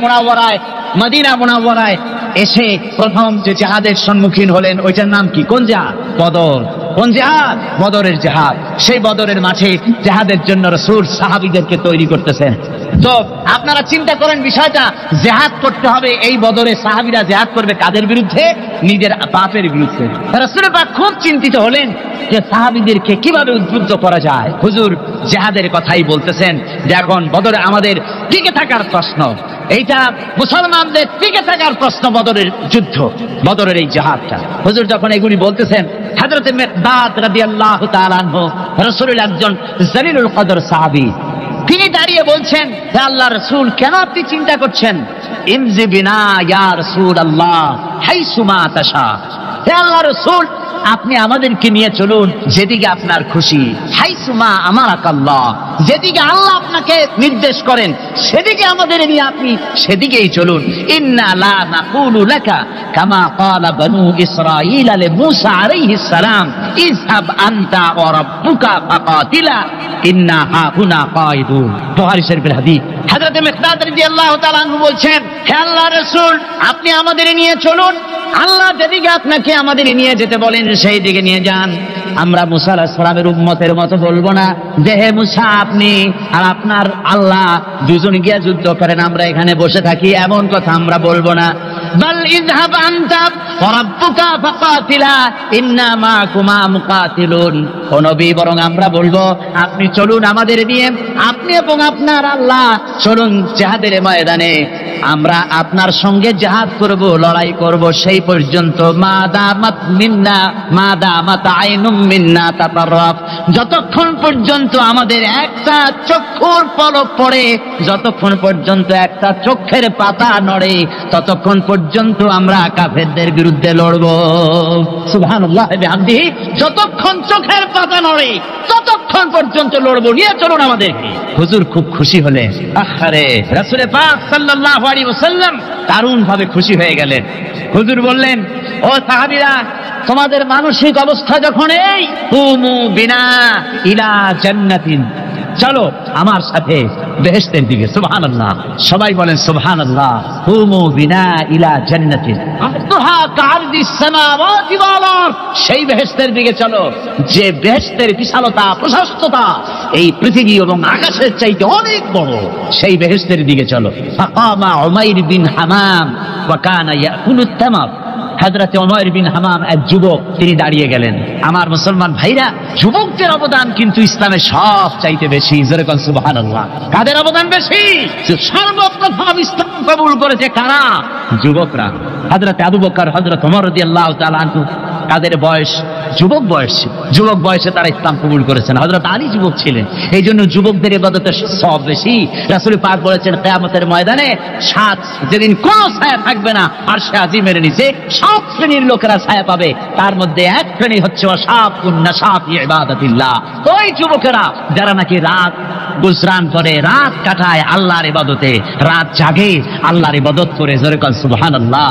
মুনাওয়ারায় এসে প্রথম যে জিহাদের সম্মুখীন হলেন, ওইটার নাম কি? কোন জিহাদ? বদর। কোন জিহাদ? বদরের জিহাদ। সেই বদরের মাঠে জিহাদের জন্য রাসূল সাহাবীদেরকে তৈরি করতেছেন। তো আপনারা চিন্তা করেন বিষয়টা, জিহাদ করতে হবে। এই বদরে সাহাবীরা জিহাদ করবে কাদের বিরুদ্ধে? নিজের বাপের বিরুদ্ধে। রাসূল পাক খুব চিন্তিত হলেন যে সাহাবীদেরকে কিভাবে উদ্বুদ্ধ করা যায়। হুজুর জিহাদের কথাই বলতেছেন যে এখন বদরে আমাদের টিকে থাকার প্রশ্ন, এইটা মুসলমানদের টিকে থাকার প্রশ্ন, বদরের যুদ্ধ, বদরের এই জিহাদটা। হুজুর যখন এগুলি বলতেছেন, হযরত মিকদাদ রাদিয়াল্লাহু তাআলা আনহু রাসূলের একজন জলিলুল কদর সাহাবী, তিনি দাঁড়িয়ে বলছেন, হে আল্লাহ রাসূল, কেন আপনি চিন্তা করছেন? ইমজি বিনা ইয়া রাসূলুল্লাহ হাইসুমা তাশা। হে আল্লাহ রাসূল, আপনি আমাদেরকে নিয়ে চলুন যেদিকে আপনার খুশি। হাইসুমা আমারাকাল্লাহ, যেদিকে আল্লাহ আপনাকে নির্দেশ করেন সেদিকে আমাদের নিয়ে আপনি সেদিকেই চলুন। ইন্না লা নাকুলু লাকা কামা ক্বালা বানু ইসরাঈল লিমূসা আলাইহিস সালাম ইযহাব আনতা ওয়া রাব্বুকা ফাকাতিলা ইন্না হাহুনা কায়িদুন। বুখারী শরীফের হাদিস। হযরত মিকদাদ রাদিয়াল্লাহু তাআলা আনহু বলছেন, হে আল্লাহর রাসূল, আপনি আমাদের নিয়ে চলুন, আল্লাহ যেদিকে আপনাকে আমাদের নিয়ে যেতে বলেন সেই দিকে নিয়ে যান। আমরা মুসা আলাইহিস সালামের উম্মতের মতো বলবো না যে হে মুসা আপনি আর আপনার আল্লাহ দুজন গিয়ে যুদ্ধ করেন, আমরা এখানে বসে থাকি, এমন কথা আমরা বলবো না। বাল ইযহাব আনতা ওয়া রাব্বুকা ফাকাতিলা ইন্না মাআকুমা মুকাতিলুন। ও নবী, বরং আমরা বলবো আপনি চলুন আমাদের নিয়ে, আপনি এবং আপনার আল্লাহ চলুন জিহাদের ময়দানে, আমরা আপনার সঙ্গে জিহাদ করব, লড়াই করব সেই পর্যন্ত। মা দামাত মিন্না মা দামাত আইনুম মিন্না তাতাররাফ, যতক্ষণ পর্যন্ত আমাদের একটা চক্ষুর পলক পড়ে, যতক্ষণ পর্যন্ত একটা চোখের পাতা নড়ে, ততক্ষণ পর্যন্ত আমরা কাফেরদের বিরুদ্ধে লড়ব। সুবহানাল্লাহ বিহামদিহি, যতক্ষণ চোখের পাতা নড়ে ততক্ষণ পর্যন্ত লড়ব, নিয়ে চলুন আমাদেরকে। হুজুর খুব খুশি হলেন। আহারে, রাসূল পাক সাল্লাল্লাহু আলাইহি ওয়াসাল্লাম দারুণ ভাবে খুশি হয়ে গেলেন। হুজুর বললেন, ও সাহাবীরা, তোমাদের মানসিক অবস্থা যখন এই, কুমু বিনা ইলা জান্নাতিন, চলো আমার সাথে বেহেশতের দিকে। সুবহানাল্লাহ, সবাই বলেন সুবহানাল্লাহ। কুমু বিনা ইলা জান্নাতিন আরদুহা কাআরদিস সামাওয়াতি ওয়াল আরদ, সেই বেহেশতের দিকে চলো যে বেহেশতের বিশালতা প্রশস্ততা এই পৃথিবী এবং আকাশের চাইতে অনেক বড়, সেই বেহেশতের দিকে চলো। ফাকামা উমাইর বিন হামাম ওয়া কানা ইয়াকুলুত তামার। হযরত উমাইর বিন হামাম এক যুবক, তিনি দাঁড়িয়ে গেলেন। আমার মুসলমান ভাইরা, যুবকদের অবদান কিন্তু ইসলামে সব চাইতে বেশি। জোরে বলেন সুবহানাল্লাহ। কাদের অবদান বেশি? সর্বপ্রথম ইসলাম কবুল করেছে কারা? যুবকরা। হযরত আবু বকর, হযরত ওমর রাদিয়াল্লাহু তাআলা আনহু, তাদের বয়স যুবক বয়স, যুবক বয়সে তারা ইসলাম কবুল করেছেন। হযরত আলী যুবক ছিলেন, এই জন্য যুবকদের ইবাদতের সব বেশি। রাসূল পাক বলেছেন, কিয়ামতের ময়দানে যেদিন কোনো ছায়া থাকবে না, আরশে আজিমের নিচে 7 শ্রেণীর লোকেরা ছায়া পাবে, তার মধ্যে এক শ্রেণী হচ্ছে ওয়াশাবুন নাশা ফি ইবাদাতিল্লাহ, ওই যুবকেরা যারা নাকি রাত গুজরান করে, রাত কাটায় আল্লাহর ইবাদতে, রাত জাগে আল্লাহর ইবাদত করে। জোরে বলেন সুবহানাল্লাহ।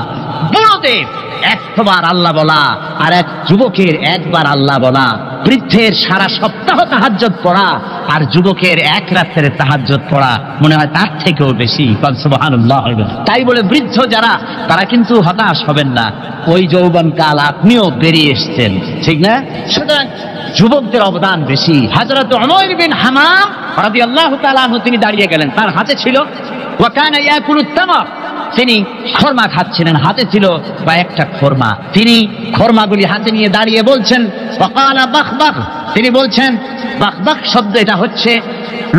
বুড়োদের একবার আল্লাহ বলা আর এক যুবকের একবার আল্লাহ বলা, বৃদ্ধের সারা সপ্তাহ তাহাজ্জুদ পড়া আর যুবকের এক রাতের তাহাজ্জুদ পড়া মনে হয় তার থেকেও বেশি। সুবহানাল্লাহ। তাই বলে বৃদ্ধ যারা, তারা কিন্তু হতাশ হবেন না, ওই যৌবনকাল আপনিও বেরিয়ে এসছেন, ঠিক না? সুতরাং যুবকদের অবদান বেশি। হযরত উমাইর বিন হামাম রাদিয়াল্লাহু তাআলা আনহু, তিনি দাঁড়িয়ে গেলেন, তার হাতে ছিল ওয়া কানা ইয়াকুলুত তামার, তিনি খরমা খাচ্ছিলেন, হাতে ছিল কয়েকটা খরমা, তিনি খরমাগুলি হাতে নিয়ে দাঁড়িয়ে বলছেন ওয়াকালা বাখবাখ, তিনি বলছেন, বাখবাখ শব্দ এটা হচ্ছে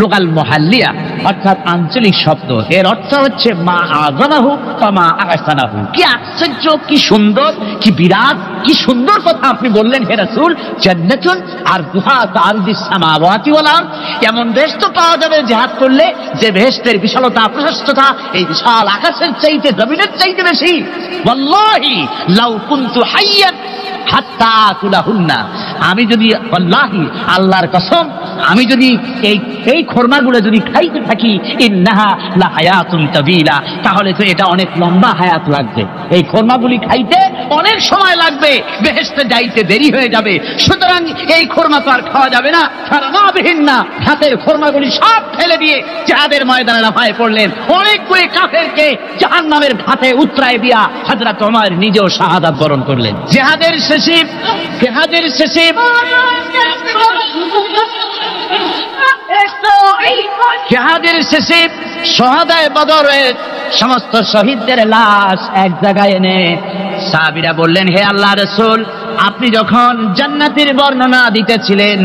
লোকাল মুহাল্লিয়া, অর্থাৎ আঞ্চলিক শব্দ। এর অর্থ হচ্ছে মা আযমাহু ওয়া মা আহসানাহু। কি আশ্চর্য, কি সুন্দর, কি বিরাট, কি সুন্দর কথা আপনি বললেন হে রাসূল। জান্নাতুন আরদুহা কাআরদিস সামাওয়াতি ওয়াল আরদ, এমন দেশ তো পাওয়া যাবে জিহাদ করলে যে বেহেশতের বিশালতা প্রশস্ততা এই বিশাল আকাশের চাইতে, জমিনের চাইতে বেশি। ওয়াল্লাহি লাউ কুনতু হাইয়ান হাত্তা আকুলাহুন্না, আমি যদি, ওয়াল্লাহি আল্লাহর কসম, আমি যদি এই খরমাগুলো যদি খাইতে থাকি, ইন্নাহা লা হায়াতুন তাবিলা, তাহলে তো এটা অনেক লম্বা হায়াত লাগবে, এই খরমাগুলি খাইতে অনেক সময় লাগবে, বেহেশতে যাইতে দেরি হয়ে যাবে। সুতরাং এই খরমা তো আর খাওয়া যাবে না। ফারামাবিহিন না, হাতের খরমাগুলি সব ফেলে দিয়ে জিহাদের ময়দানে লাফায়ে পড়লেন। অনেকগুলি কাফেরকে জাহান্নামের ঘাটে উতরায় দিয়া হযরত ওমর নিজেও শাহাদাত বরণ করলেন। জিহাদের শেষে শহাদায়ে বদরের সমস্ত শহীদদের লাশ এক জায়গায় এনে সাহাবীরা বললেন, হে আল্লাহর রাসূল, আপনি যখন জান্নাতের বর্ণনা দিতেছিলেন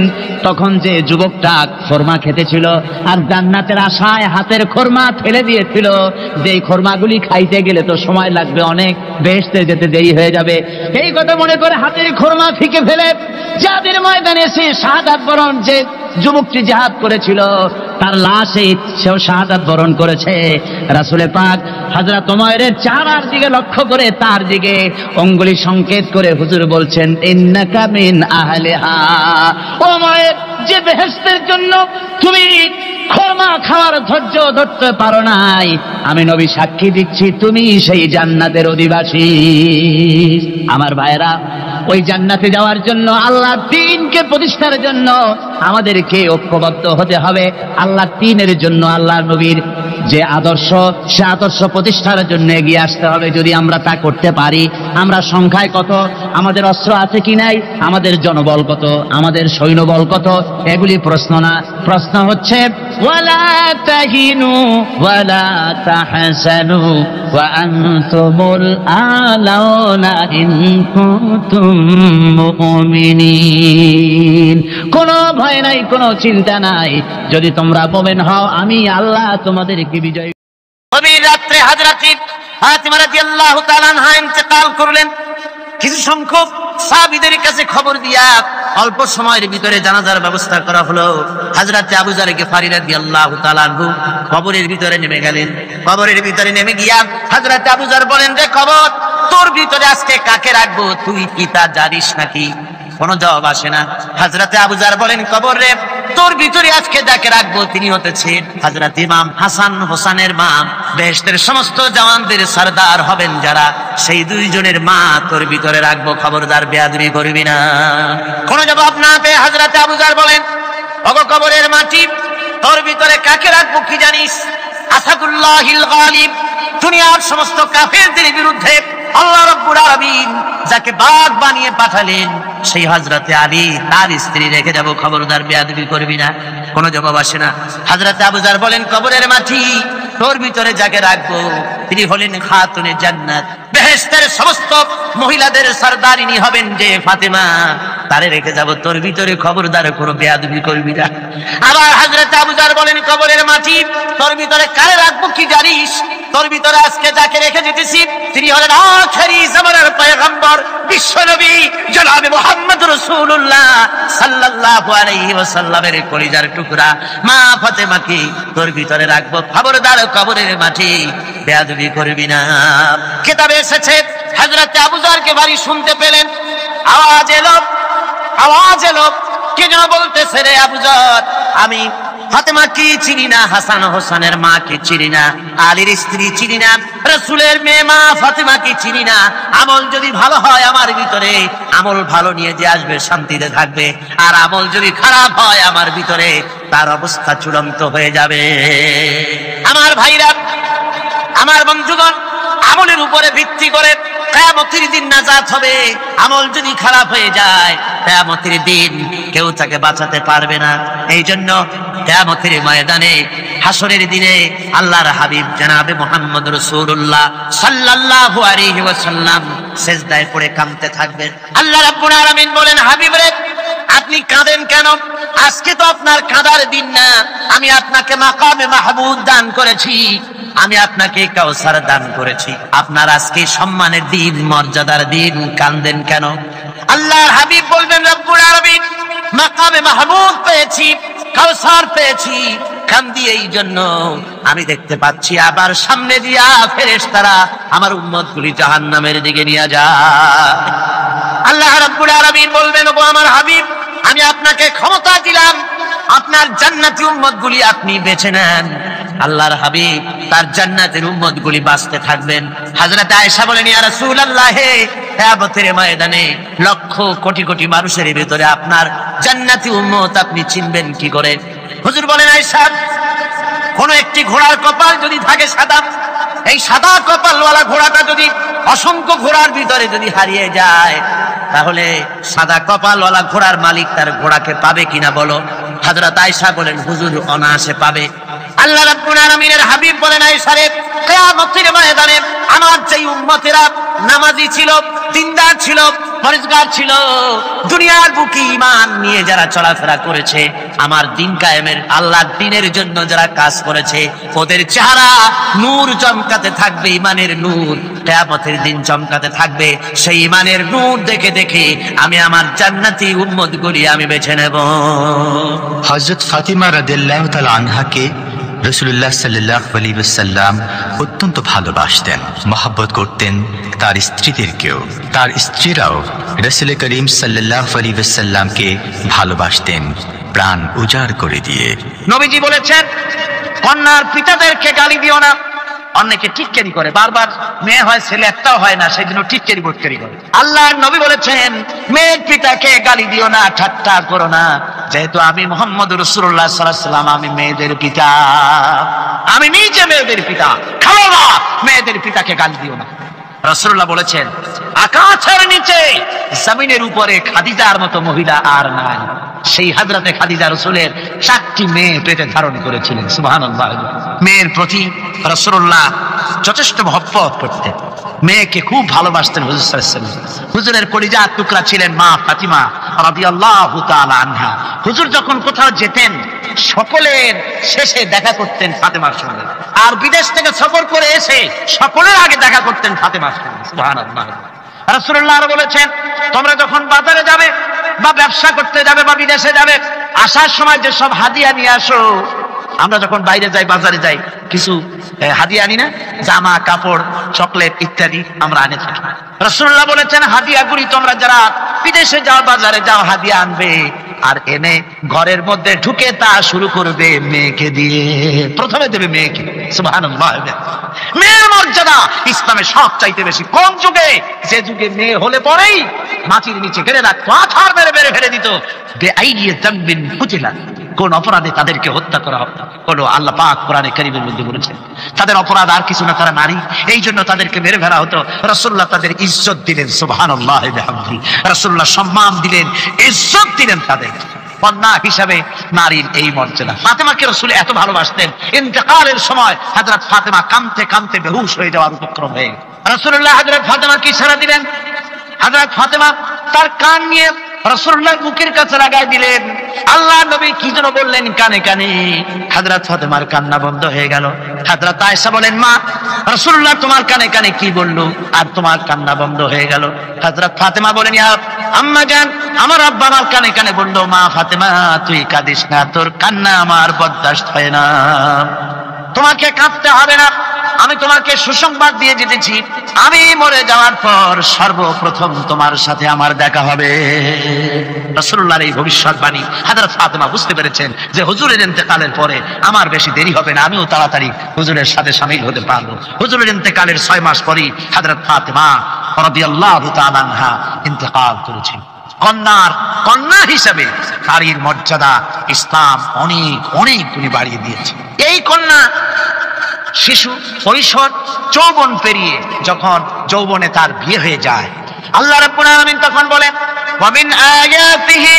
তখন যে যুবকটা খরমা খেতেছিল আর জান্নাতের আশায় হাতের খরমা ফেলে দিয়েছিল, যে খরমাগুলি খাইতে গেলে তো সময় লাগবে অনেক, বেহেশতে যেতে দেরি হয়ে যাবে, এই কথা মনে করে হাতের খরমা ফিকে ফেলে যাদের ময়দানে এসে শাহাদাত বরণ যে যুবকটি জিহাদ করেছিল তার লাশে সেও শাহাদাত বরণ করেছে। রাসূলে পাক হযরত ওমরের চেহারার দিকে লক্ষ্য করে তার দিকে অঙ্গুলি সংকেত করে হুজুর বলছেন, ইন্নাকা মিন আহলিহা। ওমর, যে বেহেশতের জন্য তুমি খরমা খাওয়ার ধৈর্য ধরতে পারো নাই, আমি নবী সাক্ষী দিচ্ছি তুমি সেই জান্নাতের অধিবাসী। আমার ভাইরা, ওই জান্নাতে যাওয়ার জন্য, আল্লাহর দ্বীনকে প্রতিষ্ঠার জন্য আমাদেরকে ঐক্যবদ্ধ হতে হবে। আল্লাহর দ্বীনের জন্য, আল্লাহর নবীর যে আদর্শ, সে আদর্শ প্রতিষ্ঠার জন্য এগিয়ে আসতে হবে। যদি আমরা তা করতে পারি, আমরা সংখ্যায় কত, আমাদের অস্ত্র আছে কি নাই, আমাদের জনবল কত, আমাদের সৈন্যবল কত, এগুলি প্রশ্ন না। প্রশ্ন হচ্ছে ওয়ালা তাহিনু ওয়ালা তাহসানু ওয়া আনতুমুল আলাউনা ইন কুনতুম মুমিনিন। কোনো ভয় নাই, কোনো চিন্তা নাই, যদি তোমরা মুমিন হও আমি আল্লাহ তোমাদেরকে বিজয়। গভীর রাত্রে হযরত ফাতিমা রাদিয়াল্লাহু তাআলা আনহা ইন্তেকাল করলেন। কিছু সংখ্যক সাহাবীদের কাছে খবর দিয়া অল্প সময়ের ভিতরে জানাজার ব্যবস্থা করা হলো। হযরত আবু যর গিফারী রাদিয়াল্লাহু তাআলা আনহু কবরের ভিতরে নেমে গেলেন। কবরের ভিতরে নেমে গিয়া হযরত আবু যর বলেন, রে কবর, তোর ভিতরে আজকে কাকে রাখবো, তুই কি তা জানিস নাকি? কোনো জবাব আসে না। হযরত আবু যর বলেন, কবর রে, তোর ভিতরে আজকে যাকে রাখবো তিনি হতেছেন হযরত ইমাম হাসান হোসেনের মা। বেহেশতের সমস্ত জওয়ানদের সরদার হবেন যারা, সেই দুইজনের মা তোর ভিতরে রাখবো, খবরদার বেয়াদবি করবি না। কোনো জবাব না পেয়ে হযরত আবু যর বলেন, ওগো কবরের মাটি, তোর ভিতরে কাকে রাখবো কি জানিস? আসাদুল্লাহিল গালিব, দুনিয়ার সমস্ত কাফেরদের বিরুদ্ধে আল্লাহ রাব্বুল আলামিন যাকে বাঘ বানিয়ে পাঠালেন, সেই হযরতে আলী, তার স্ত্রী রেখে যাব, খবরদার বেয়াদবি করবি না। কোনো জবাব আসে না। হযরত আবু যর বলেন, কবরের মাটি, তোর ভিতরে যাকে রাখবো তিনি হলেন খাতুনে জান্নাত, বেহেশতের সমস্ত মহিলাদের সরদারিনী হবেন যে ফাতেমা, তারে রেখে যাব, তোর ভিতরে খবরদার কোনো বেয়াদবি করবি না। আবার হযরত আবু যর বলেন, কবরের মাটি, তোর ভিতরে কারে রাখবো কি জানিস? তোর ভিতরে আজকে যাকে রেখে যেতেছি তিনি হলেন আখেরি জামানার পয়গম্বর, বিশ্বনবী জনাবে মুহাম্মদ রাসূলুল্লাহ সাল্লাল্লাহু আলাইহি ওয়াসাল্লামের কলিজার টুকরা মা ফাতেমাকে তোর ভিতরে রাখবো, খবরদার কবরের মাটি বেয়াদবি করবি না। কিতাবে এসেছে হযরত আবু যরকে বাড়ি শুনতে পেলেন, আওয়াজ এলো, কে যেন বলতেছে, রে আবু যর, আমি ফাতেমা কি চিনি না, হাসান হোসেনের মা কি চিনি না, আলীর স্ত্রী চিনি না, রাসূলের মেয়ে মা ফাতেমা কি চিনি না। আমল যদি ভালো হয় আমার ভিতরে, আমল ভালো নিয়ে যে আসবে শান্তিতে থাকবে, আর আমল যদি খারাপ হয় আমার ভিতরে, তার অবস্থা চূড়ান্ত হয়ে যাবে। আমার ভাইরা, আমার বন্ধুগণ, আমলের উপরে ভিত্তি করে কিয়ামতের দিন নাজাত হবে। আমল যদি খারাপ হয়ে যায়, কিয়ামতের দিন কেউ তাকে বাঁচাতে পারবে না। এই জন্য কিয়ামতের ময়দানে, হাসরের দিনে আল্লাহর হাবিব জনাবে মুহাম্মদ রাসূলুল্লাহ সাল্লাল্লাহু আলাইহি ওয়াসাল্লাম সিজদায় পড়ে কাঁদতে থাকবেন। আল্লাহ রাব্বুল আলামিন বলেন, হাবিব রে, আপনি কাঁদেন কেন? আজকে তো আপনার কাঁদার দিন না, আমি আপনাকে মাকামে মাহমুদ দান করেছি, আমি আপনাকে কাউসার দান করেছি, আপনার আজকে সম্মানের দিন, মর্যাদার দিন, কাঁদেন কেন? আল্লাহর হাবিব বলবেন, রব্বুল আলামিন মাকামে মাহমুদ পেয়েছি, কাউসার পেয়েছি, কান্দি এই জন্য আমি দেখতে পাচ্ছি আবার সামনে দিয়া ফেরেশতারা আমার উম্মতগুলি জাহান্নামের দিকে নিয়ে যায়। আল্লাহ রাব্বুল আলামিন বলবেন, ওগো আমার হাবিব, আমি আপনাকে ক্ষমতা দিলাম, আপনার জান্নাতি উম্মতগুলি আপনি বেছে নেন। আল্লাহর হাবিব তার জান্নাতের উম্মতগুলি বাঁচতে থাকবেন। হযরত আয়েশা বলেন, ইয়া রাসূলুল্লাহ, কিয়ামতের ময়দানে লক্ষ কোটি কোটি মানুষের ভিতরে আপনার জান্নাতি উম্মত আপনি চিনবেন কি করে? হুজুর বলেন, আয়েশা, কোন একটি ঘোড়ার কপাল যদি থাকে সাদা, এই সাদা কপালওয়ালা ঘোড়াটা যদি অসংখ্য ঘোড়ার ভিতরে যদি হারিয়ে যায়, তাহলে সাদা কপালওয়ালা ঘোড়ার মালিক তার ঘোড়াকে পাবে কিনা বলো? হযরত আয়েশা বলেন, হুজুর, অনায়াসে পাবে। আল্লাহ রাব্বুল আলামিনের হাবিব বলেন, আয়েশা রে, কিয়ামতের ময়দানে আমার যেই উম্মতেরা নামাজি ছিল, দিনদার ছিল, পরেজগার ছিল, দুনিয়ার বুকে ঈমান নিয়ে যারা চলাফেরা করেছে, আমার দিন কায়েমের, আল্লাহর দ্বীনের জন্য যারা কাজ করেছে, ওদের চেহারা নূর চমকাতে থাকবে, ঈমানের নূর। কিয়ামতের দিন চমকাতে থাকবে। সেই ইমানের নূর দেখে দেখে আমি আমার জান্নাতি উম্মতগুলি আমি বেছে নেব। হযরত ফাতিমা রাদিয়াল্লাহু তাআলা আনহাকে রাসূলুল্লাহ সাল্লাল্লাহু আলাইহি ওয়াসাল্লাম অত্যন্ত ভালোবাসতেন, মহব্বত করতেন তার স্ত্রীদেরকেও। তার স্ত্রীরাও রাসূল করিম সাল্লাল্লাহু আলাইহি ওয়াসাল্লামকে ভালোবাসতেন প্রাণ উজাড় করে দিয়ে। নবীজি বলেছেন, কন্যার পিতাদেরকে গালি দিও না। অনেকে টিটকারি করে, বারবার মেয়ে হয় ছেলে একটাও হয় না, সেই জন্য টিটকারি বটকারি করে। আল্লাহর নবী বলেছেন, মেয়ের পিতাকে গালি দিও না, ঠাট্টা করো না, যেহেতু আমি মুহাম্মদ রাসূলুল্লাহ সাল্লাল্লাহু আলাইহি ওয়াসাল্লাম, আমি মেয়েদের পিতা, আমি নিজে মেয়েদের পিতা। খাওয়া মেয়েদের পিতাকে গালি দিও না। রাসূলুল্লাহ বলেছেন, আকাশের নিচে জমিনের উপরে খাদিজার মতো মহিলা আর নাই। সেই হযরতে খাদিজা রাসূলের 4টি মেয়ে পেটে ধারণ করেছিলেন। সুবহানাল্লাহ। মেয়ের প্রতি রাসূলুল্লাহ যথেষ্ট মহব্বত করতেন, মেয়েকে খুব ভালোবাসতেন হুজুর সাল্লাল্লাহু আলাইহি ওয়াসাল্লাম। হুজুরের কলিজার টুকরা ছিলেন মা ফাতিমা রাদিয়াল্লাহু তাআলা আনহা। হুজুর যখন কোথাও যেতেন সকলের শেষে দেখা করতেন ফাতেমার সঙ্গে, আর বিদেশ থেকে সফর করে এসে সকলের আগে দেখা করতেন ফাতেমার সঙ্গে। সুবহানাল্লাহ। রাসূলুল্লাহ আরো বলেছেন, তোমরা যখন বাজারে যাবে বা ব্যবসা করতে যাবে বা বিদেশে যাবে, আসার সময় যে সব হাদিয়া নিয়ে আসো। আমরা যখন বাইরে যাই, বাজারে যাই, কিছু হাদিয়া আনি না, জামা কাপড় চকলেট ইত্যাদি আমরা আনে থাকি। রাসূলুল্লাহ বলেছেন, হাদিয়াগুলি তোমরা যারা বিদেশে যাও, বাজারে যাও, হাদিয়া আনবে আর এনে ঘরের মধ্যে ঢুকে তা শুরু করবে মেয়েকে দিয়ে। প্রথমে দেবে মেয়েকে। সুবহানাল্লাহ। মেয়ের মর্যাদা ইসলামে সব চাইতে বেশি। কোন যুগে? যে যুগে মেয়ে হলে পরেই মাটির নিচে ঘেরে রাখতো, আছাড় মেরে মেরে ফেলে দিত। বেআইনি যামবিন কুতিলাত, কোন অপরাধে তাদেরকে হত্যা করা হলো। আল্লাহ পাক কোরআনে কারীমের মধ্যে বলেছেন, তাদের অপরাধ আর কিছু না, তারা নারী, এই জন্য তাদেরকে মেরে ফেলা হতো। রাসূলুল্লাহ তাদের ইজ্জত দিলেন। সুবহানাল্লাহ বিহামদিহি। রাসূলুল্লাহ সম্মান দিলেন, ইজ্জত দিলেন তাদের। কন্যা হিসাবে নারীর এই মর্যাদা। ফাতেমাকে রাসূল এত ভালোবাসতেন, ইন্তেকালের সময় হযরত ফাতেমা কাঁদতে কাঁদতে বেহুশ হয়ে যাওয়ার উপক্রম হয়ে রাসূলুল্লাহ হযরত ফাতেমাকে ইশারা দিলেন। হযরত ফাতেমা তার কান নিয়ে রাসূলুল্লাহর মুখের কাছে লাগাই দিলেন। আল্লাহ নবী কি যেন বললেন কানে কানে, হযরত ফাতেমার কান্না বন্ধ হয়ে গেল। হযরত আয়েশা বলেন, মা, রাসূলুল্লাহ তোমার কানে কানে কি বললো আর তোমার কান্না বন্ধ হয়ে গেল? হযরত ফাতেমা বলেন, ইয়া আম্মা জান, আমার আব্বা আমার কানে কানে বললো, মা ফাতেমা তুই কাঁদিস না, তোর কান্না আমার বরদাস্ত হয় না, তোমাকে কাঁদতে হবে না। আমি তোমাকে সুসংবাদ দিয়ে যেতেছি, আমি মরে যাওয়ার পর সর্বপ্রথম তোমার সাথে আমার দেখা হবে। রাসূলুল্লাহর এই ভবিষ্যৎবাণী হযরত ফাতেমা বুঝতে পেরেছেন যে হুজুরের ইন্তেকালের পরে আমার বেশি দেরি হবে না, আমিও তাড়াতাড়ি হুজুরের সাথে শামিল হতে পারবো। হুজুরের ইন্তেকালের 6 মাস পরেই হযরত ফাতেমা রাদিয়াল্লাহু তাআলা আনহা ইন্তেকাল করেছেন। কন্যা হিসেবে নারীর মর্যাদা ইসলাম অনেক অনেক গুণে বাড়িয়ে দিয়েছে। এই কন্যা শিশু কৈশোর যৌবন পেরিয়ে যখন যৌবনে তার বিয়ে হয়ে যায়, আল্লাহ রাব্বুল আলামিন তখন বলেন, ওয়া মিন আয়াতিহি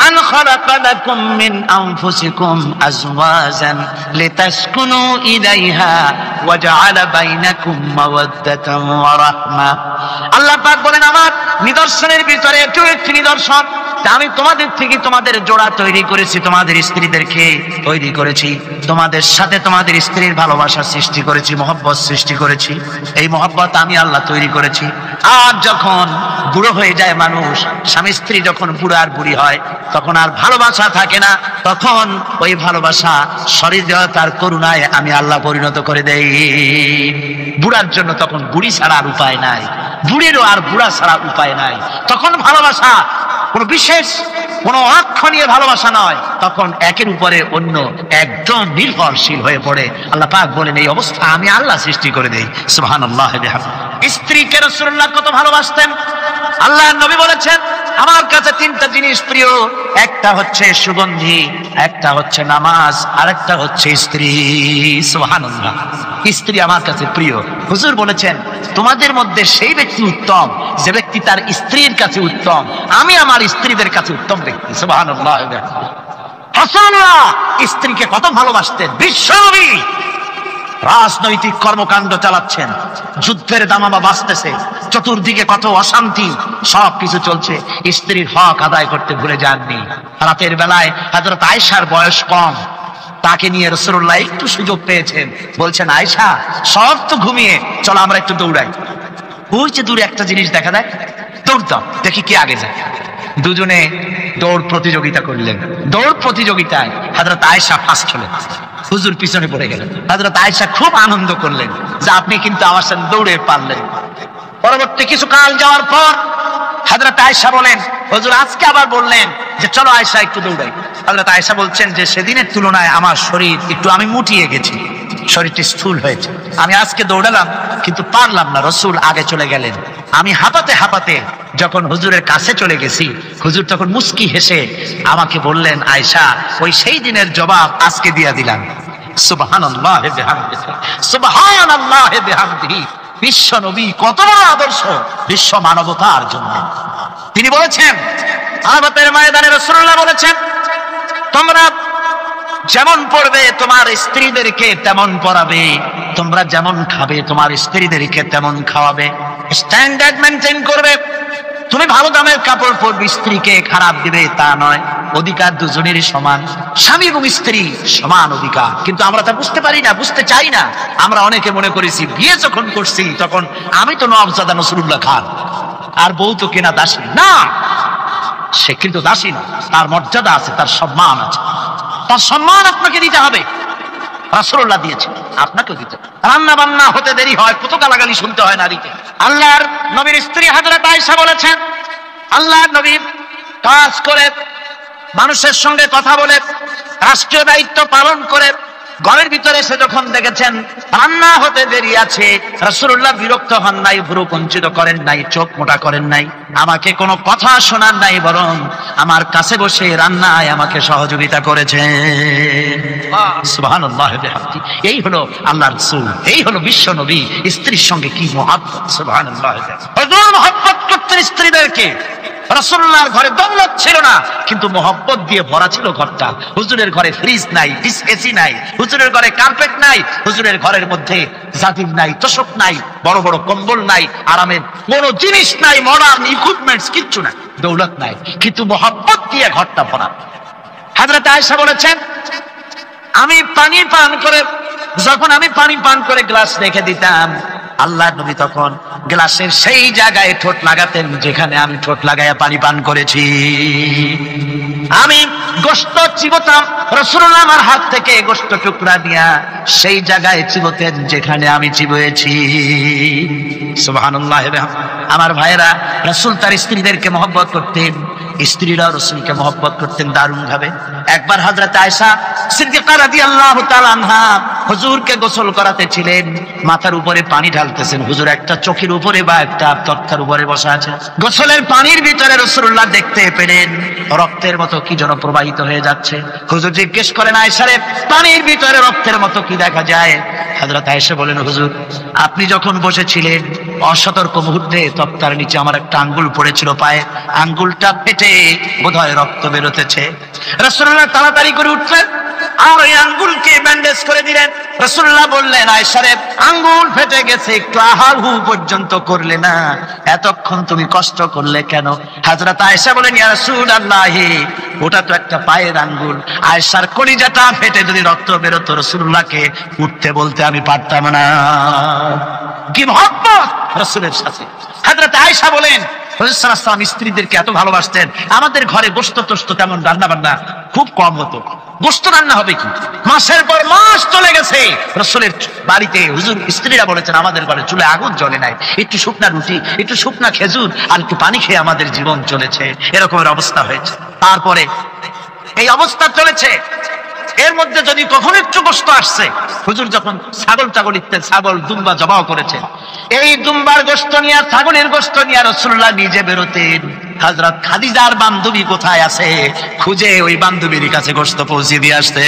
আন খালাকা লাকুম মিন আনফুসিকুম আজওয়াজান লিতাসকুনু ইলাইহা ওয়া জাআলা বাইনাকুম মাওয়াদ্দাতান ওয়া রাহমা। আল্লাহ পাক বলেন, আমার নিদর্শনের ভিতরে একটি নিদর্শন, আমি তোমাদের থেকে তোমাদের জোড়া তৈরি করেছি, তোমাদের স্ত্রীদেরকে তৈরি করেছি, তোমাদের সাথে তোমাদের স্ত্রীর ভালোবাসা সৃষ্টি করেছি, মহব্বত সৃষ্টি করেছি। এই মহব্বত আমি আল্লাহ তৈরি করেছি। আর যখন বুড়ো হয়ে যায় মানুষ, স্বামী স্ত্রী যখন বুড়ো আর বুড়ি হয়, তখন আর ভালোবাসা থাকে না, তখন ওই ভালোবাসা শরীরতার করুণায় আমি আল্লাহ পরিণত করে দেই। বুড়ার জন্য তখন বুড়ি ছাড়া আর উপায় নাই, বুড়িরও আর বুড়া ছাড়া উপায় নাই। তখন ভালোবাসা কোনো বিশেষ কোনো অক্ষণীয় ভালোবাসা নয়, তখন একের উপরে অন্য একদম নির্ভরশীল হয়ে পড়ে। আল্লাহ পাক বলেন, এই অবস্থা আমি আল্লাহ সৃষ্টি করে দেই। সুবহানাল্লাহ। স্ত্রীকে রাসূলুল্লাহ কত ভালোবাসতেন। আল্লাহ নবী বলেছেন, আমার কাছে 3টা জিনিস প্রিয়, একটা হচ্ছে সুগন্ধি, একটা হচ্ছে নামাজ, আর একটা হচ্ছে স্ত্রী। সুবহানাল্লাহ। স্ত্রী আমার কাছে প্রিয়। হুজুর বলেছেন, তোমাদের মধ্যে সেই ব্যক্তি উত্তম যে ব্যক্তি তার স্ত্রীর কাছে উত্তম। আমি আমার স্ত্রীদের কাছে উত্তম ব্যক্তি। সুবহানাল্লাহ। রাসূলুল্লাহ স্ত্রীকে কত ভালোবাসতেন। বিশ্বনবী রাজনৈতিক কর্মকাণ্ড চালাচ্ছেন, যুদ্ধের দামামা বাজতেছে, চতুর্দিকে কত অশান্তি, সবকিছু চলছে, স্ত্রীর হক আদায় করতে ভুলে যাননি। রাতের বেলায় হযরত আয়েশার বয়স কম, তাকে নিয়ে রাসূলুল্লাহ একটু সুযোগ পেয়েছেন, বলছেন, আয়েশা সব তো ঘুমিয়ে, চলো আমরা একটু দৌড়াই। ওই যে দূরে একটা জিনিস দেখা যায়, দৌড় দাও দেখি কে আগে যায়। দুজনে দৌড় প্রতিযোগিতা করলেন। দৌড় প্রতিযোগিতায় হযরত আয়েশা ফার্স্ট হলেন, হুজুর পিছনে পড়ে গেলেন। হযরত আয়েশা খুব আনন্দ করলেন যে আপনি কিন্তু আমার সাথে দৌড়ে পারলেন। পরবর্তী কিছু কাল যাওয়ার পর হযরত আয়েশা বলেন, হুজুর আজকে আবার বললেন যে চলো আয়েশা একটু দৌড়াই। হযরত আয়েশা বলছেন যে সেদিনের তুলনায় আমার শরীর একটু আমি মুটিয়ে গেছি, শরীরটি স্থূল হয়েছে। আমি আজকে দৌড়ালাম কিন্তু পারলাম না, রাসূল আগে চলে গেলেন। আমি হাঁপাতে হাঁপাতে যখন হুজুরের কাছে চলে গেছি, হুজুর তখন মুস্কি হেসে আমাকে বললেন, আয়েশা ওই সেই দিনের জবাব আজকে দিয়া দিলাম। সুবহানাল্লাহ বিহামদিহি, সুবহানাল্লাহ বিহামদিহি। বিশ্ব নবী কত বড় আদর্শ বিশ্ব মানবতার জন্য। তিনি বলেছেন, আরাফাতের ময়দানে রাসূলুল্লাহ বলেছেন, তোমরা যেমন পড়বে তোমার স্ত্রীদেরকে তেমন পড়াবে, তোমরা যেমন খাবে তোমার স্ত্রীদেরকে তেমন খাওয়াবে, স্ট্যান্ডার্ড মেনটেন করবে। তুমি ভালো দামের কাপড় পরবে, স্ত্রীকে খারাপ দিবে তা নয়। অধিকার দুজনেরই সমান, স্বামী এবং স্ত্রী সমান অধিকার। কিন্তু আমরা তা বুঝতে পারি না, বুঝতে চাই না। আমরা অনেকে মনে করেছি বিয়ে যখন করছি তখন আমি তো নওয়াবজাদা নসরুল্লাহ খান আর বউ তো কেনা দাসী না। সে কিন্তু দাসী না, তার মর্যাদা আছে, তার সম্মান আছে, তার সম্মান আপনাকে দিতে হবে। রাসূলুল্লাহ দিয়েছে, আপনাকেও দিতে। রান্না বান্না হতে দেরি হয়, কত গালাগালি শুনতে হয় নারীকে। আল্লাহর নবীর স্ত্রী হযরত আয়েশা বলেছেন, আল্লাহর নবী কাজ করে, মানুষের সঙ্গে কথা বলে, রাষ্ট্রীয় দায়িত্ব পালন করে ঘরের ভিতরে এসে যখন দেখেছেন রান্না হতে দেরি আছে, রাসূলুল্লাহ বিরক্ত হন নাই, ভ্রু কুঞ্চিত করেন নাই, চোখ মোটা করেন নাই, আমাকে কোনো কথা শোনান নাই, বরং আমার কাছে বসে রান্নায় আমাকে সহযোগিতা করেছেন। সুবহানাল্লাহ বিহামদিহি। এই হলো আল্লাহর রাসূল, এই হলো বিশ্ব নবী। স্ত্রীর সঙ্গে কি মহব্বত! সুবহানাল্লাহ। হুজুর মহব্বত করতেন স্ত্রীদেরকে। রাসূলুল্লাহর ঘরে দৌলত ছিল না, কিন্তু মহব্বত দিয়ে ভরা ছিল ঘরটা। হুজুরের ঘরে ফ্রিজ নাই, এসি নাই, হুজুরের ঘরে কার্পেট নাই, হুজুরের ঘরের মধ্যে জাতির নাই, তোশক নাই, বড় বড় কম্বল নাই, আরামের কোনো জিনিস নাই, মডার্ন ইকুইপমেন্টস কিচ্ছু নাই, দৌলত নাই, কিন্তু মহব্বত দিয়ে ঘরটা ভরা। হযরত আয়েশা বলেছেন, আমি পানি পান করে গ্লাস রেখে দিতাম, আল্লাহ নবী তখন গ্লাসের সেই জায়গায় ঠোঁট লাগাতেন যেখানে আমি ঠোঁট লাগাইয়া পানি পান করেছি। আমি গোশত চিবোতাম, রাসূলুল্লাহ আমার হাত থেকে গোশত টুকরা দিয়া সেই জায়গায় চিবোতেন যেখানে আমি চিবয়েছি। সুবহানাল্লাহ। আমার ভাইরা, রাসূল তার স্ত্রীদেরকে মহব্বত করতেন, স্ত্রীরা রাসূলকে মহব্বত করতেন দারুণ ভাবে। একবার হযরত আয়েশা সিদ্দিকা রাদিয়াল্লাহু তাআলা আনহা হুজুরকে গোসল করাতেছিলেন, মাথার উপরে পানি ঢালতেছেন, হুজুর একটা চোখের উপরে বা একটা তক্তার উপরে বসা আছে। গোসলের পানির ভিতরে রাসূলুল্লাহ দেখতে পেলেন রক্তের মতো কি যেন প্রবাহিত হয়ে যাচ্ছে। হুজুর জিজ্ঞেস করেন, আয়েশা রে, পানির ভিতরে রক্তের মতো কি দেখা যায়? হযরত আয়েশা বলেন, হুজুর আপনি যখন বসেছিলেন অসতর্ক মুহূর্তে তক্তার নিচে আমার একটা আঙ্গুল পড়েছিল পায়ে, আঙ্গুলটা ফেটে বোধহয় রক্ত বেরোতেছে। রাসূলুল্লাহ তাড়াতাড়ি করে উঠলেন আর ওই আঙ্গুলকে ব্যান্ডেজ করে দিলেন। রাসূলুল্লাহ বললেন, আয়েশা রে, আঙ্গুল ফেটে গেছে, একটু আহাহু পর্যন্ত করলে না, এতক্ষণ তুমি কষ্ট করলে কেন? হযরত আয়েশা বলেন, ইয়া রাসূলুল্লাহ, ওটা তো একটা পায়ের আঙ্গুল। আয়েশার কলিজাটা ফেটে যদি রক্ত বেরোতো রাসূলুল্লাহকে উঠতে বলতে আমি পারতাম না। কি মহব্বত রাসূলের সাথে! হযরত আয়েশা বলেন, রাসূল সাল্লাল্লাহু আলাইহি ওয়াসাল্লাম স্ত্রীদেরকে এত ভালোবাসতেন, আমাদের ঘরে গোশত টোস্ত তেমন রান্না বান্না খুব কম হতো। গোশত রান্না হবে কি, মাসের পর মাস চলে গেছে রাসূলের বাড়িতে, হুজুর স্ত্রীরা বলেছেন আমাদের ঘরে চুলে আগুন জ্বলে নাই, একটু শুকনা রুটি, একটু শুকনা খেজুর আর একটু পানি খেয়ে আমাদের জীবন চলেছে, এরকমের অবস্থা হয়েছে। তারপরে এই অবস্থা চলেছে, এর মধ্যে যদি কখনো একটু কষ্ট আসছে, হুজুর যখন ছাগল ইত্যাদি ছাগল দুম্বা জবাও করেছে, এই দুম্বার গোশত নিয়ে ছাগলের গোশত নিয়ে রাসূলুল্লাহ নিজে বেরোতেন। হযরত খাদিজার বান্ধবী কোথায় আছে খুঁজে ওই বান্ধবীর কাছে গোশত পৌঁছে দিয়ে আসতে।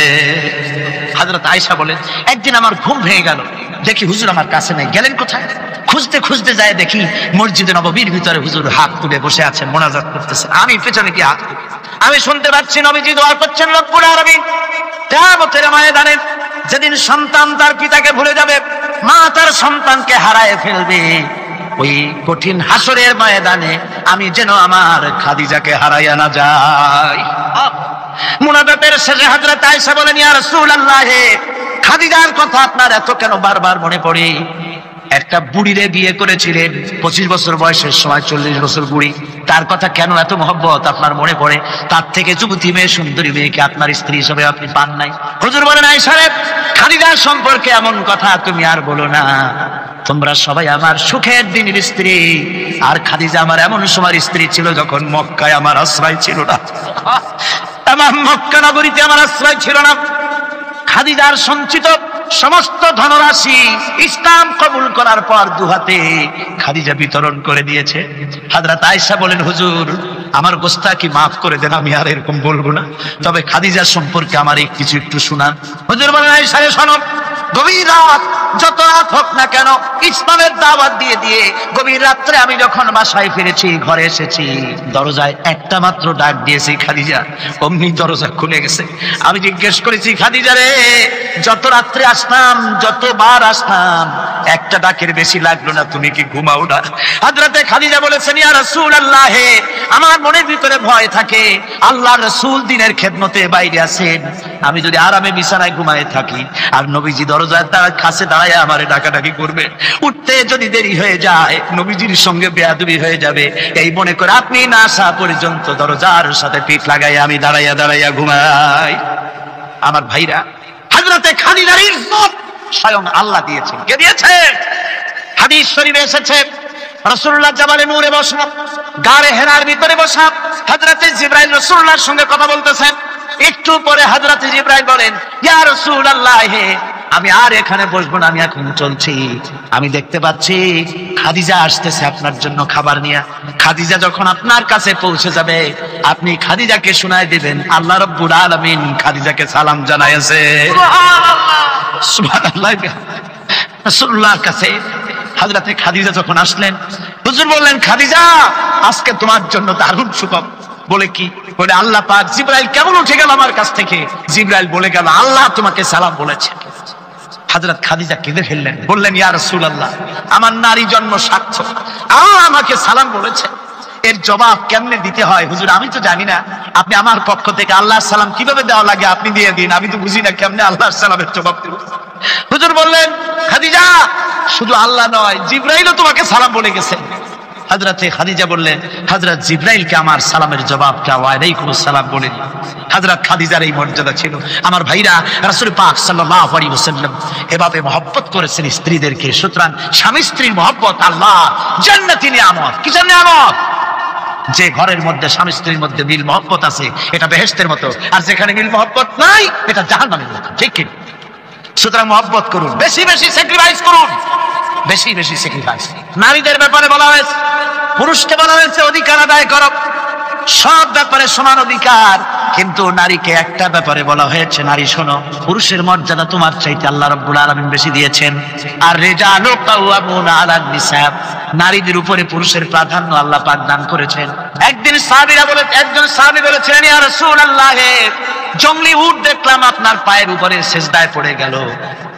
হযরত আয়েশা বলেন, একদিন আমার ঘুম ভেঙে গেল, দেখি হুজুর আমার কাছে নাই, গেলেন কোথায়? খুঁজতে খুঁজতে যায় দেখি মসজিদে নববীর ভিতরে হুজুর হাত তুলে বসে আছেন, মোনাজাত করতেছেন। আমি পেছনে কি হাত, আমি শুনতে পাচ্ছি নবীজি দোয়া করছেন রব্বুল আলামিন, কিয়ামতের ময়দানে যেদিন সন্তান তার পিতাকে ভুলে যাবে, মা তার সন্তানকে হারায় ফেলবে, ওই কঠিন হাসরের ময়দানে আমি যেন আমার খাদিজাকে হারাইয়া না যাই। মুনাজাতের শেষে হযরত আয়েশা বলেন, ইয়া রাসূলুল্লাহ, খাদিজার কথা আপনার এত কেন বারবার মনে পড়ে? একটা বুড়িরে বিয়ে করেছিলেন 25 বছর বয়সের সময়, 40 বছর বুড়ি। তার কথা কেন এত মহব্বত আপনার মনে পড়ে? তার থেকে যুবতী মেয়ে, সুন্দরী মেয়েকে আপনার স্ত্রী হিসেবে আপনি পান নাই। হুজুর বলেন, আয়েশা রে, খাদিজা সম্পর্কে এমন কথা তুমি আর বলো না। তোমরা সবাই আমার সুখের দিনের স্ত্রী, আর খাদিজা আমার এমন সময়ের স্ত্রী ছিল যখন মক্কায় আমার আশ্রয় ছিল না, আমার মক্কা নগরীতে আমার আশ্রয় ছিল না। খাদিজার সঞ্চিত সমস্ত ধনরাশি ইসলাম কবুল করার পর দুহাতে খাদিজা বিতরণ করে দিয়েছে। হযরত আয়েশা বলেন, হুজুর আমার গোস্তাকি মাফ করে দেন, আমি আর এরকম বলবো না, তবে খাদিজা সম্পর্কে আমার এই কিছু একটু শুনান। হুজুর বলেন, আয়েশা রে শোনো, গভীর রাত যত রাত হোক না কেন, ইসলামের দাওয়াত দিয়ে দিয়ে গভীর রাত্রে আমি যখন বাসায় ফিরেছি, ঘরে এসেছি, দরজায় একটা মাত্র ডাক দিয়েছি খাদিজা, অমনি দরজা খুলে গেছে। আমি জিজ্ঞেস করেছি, খাদিজা রে, যত রাত্রে আসলাম, যতবার আসলাম, একটা ডাকের বেশি লাগলো না, তুমি কি ঘুমাও না? হযরতে খাদিজা বলেছেন, ইয়া রাসূলুল্লাহ, আমার মনের ভিতরে ভয় থাকে, আল্লাহর রাসূল দিনের খেদমতে বাইরে আছেন, আমি যদি আরামে বিছানায় ঘুমায়ে থাকি আর নবীজি দরজার কাছে দাঁড়ায় আমারে ডাকাডাকি করবে, উঠতে যদি দেরি হয়ে যায় নবীজির সঙ্গে বেয়াদবি হয়ে যাবে, এই মনে করে আপনি না আসা পর্যন্ত দরজার সাথে পিঠ লাগাই আমি দাঁড়াইয়া দাঁড়াইয়া ঘুমাই। আমার ভাইরা, হযরতে খাদিজার ইজ্জত স্বয়ং আল্লাহ দিয়েছেন। কে দিয়েছে? হাদিস শরীফে এসেছে, রাসূলুল্লাহ জাবালে নূরে বসা, গারে হেরার ভিতরে বসা, হযরতে জিবরাইল রাসূলুল্লাহর সঙ্গে কথা বলতেছেন। একটু পরে হযরতে জিবরাইল বলেন, ইয়া রাসূলুল্লাহ, আমি আর এখানে বসবো না, আমি এখন চলছি। আমি দেখতে পাচ্ছি খাদিজা আসতেছে আপনার জন্য খাবার নিয়ে। খাদিজা যখন আপনার কাছে পৌঁছে যাবে, আপনি খাদিজাকে শোনায় দিবেন আল্লাহ রাব্বুল আলামিন খাদিজাকে সালাম জানাইছে। সুবহানাল্লাহ। রাসূলুল্লাহর কাছে হযরতে খাদিজা যখন আসলেন, হুজুর বললেন, খাদিজা আজকে তোমার জন্য দারুণ সুখবর। বলে কি? বলে আল্লাহ পাক জিবরাইল কেমন উঠে গেল আমার কাছ থেকে, জিবরাইল বলে গেল আল্লাহ তোমাকে সালাম বলেছে। হযরত খাদিজা কেঁদে ফেললেন, বললেন, ইয়া রাসূলুল্লাহ, আমার নারী জন্ম সার্থক, আল্লাহ আমাকে সালাম বলেছে, এর জবাব কেমনে দিতে হয় হুজুর আমি তো জানি না, আপনি আমার পক্ষ থেকে আল্লাহর সালাম কিভাবে দেওয়া লাগে আপনি দিয়ে দিন, আমি তো বুঝি না কেমনে আল্লাহর সালামের জবাব দেব। হুজুর বললেন, খাদিজা শুধু আল্লাহ নয়, জিবরাইলও তোমাকে সালাম বলে গেছে। হযরতে খাদিজা বললেন, হযরত জিবরাইলকে আমার সালামের জবাবটা ওয়ালাইকুম আসসালাম বলে দিন। হযরত খাদিজার এই মর্যাদা ছিল। আমার ভাইরা, রাসূল পাক সাল্লাল্লাহু আলাইহি ওয়াসাল্লাম এভাবে মহব্বত করেছেন স্ত্রীদেরকে। সুতরাং স্বামী স্ত্রীর মহব্বত আল্লাহ জান্নাতি নিয়ামত। কিসের নিয়ামত? যে ঘরের মধ্যে স্বামী স্ত্রীর মধ্যে মিল মহব্বত আছে এটা বেহেশতের মতো, আর যেখানে মিল মহব্বত নাই এটা জাহান্নামের মতো। ঠিক কি? সুতরাং মহব্বত করুন, বেশি বেশি স্যাক্রিফাইস করুন, বেশি বেশি স্যাক্রিফাইস। নারীদের ব্যাপারে বলা হয়েছে, পুরুষকে বলা হয়েছে অধিকার আদায় করো, সব ব্যাপারে সমান অধিকার, কিন্তু নারীকে একটা ব্যাপারে বলা হয়েছে, নারী শোনো, পুরুষের মর্যাদা তোমার চাইতে আল্লাহ রাব্বুল আলামিন বেশি দিয়েছেন। আর রিজালু কাওয়ামুনা আলান নিসা, নারীদের উপরে পুরুষের প্রাধান্য আল্লাহ পাক দান করেছেন। একদিন সাহাবীরা বলে, একজন সাহাবী বলেছিলেন, ইয়া রাসূলুল্লাহ, জংলি উট দেখলাম আপনার পায়ের উপরে সেজদায় পড়ে গেল,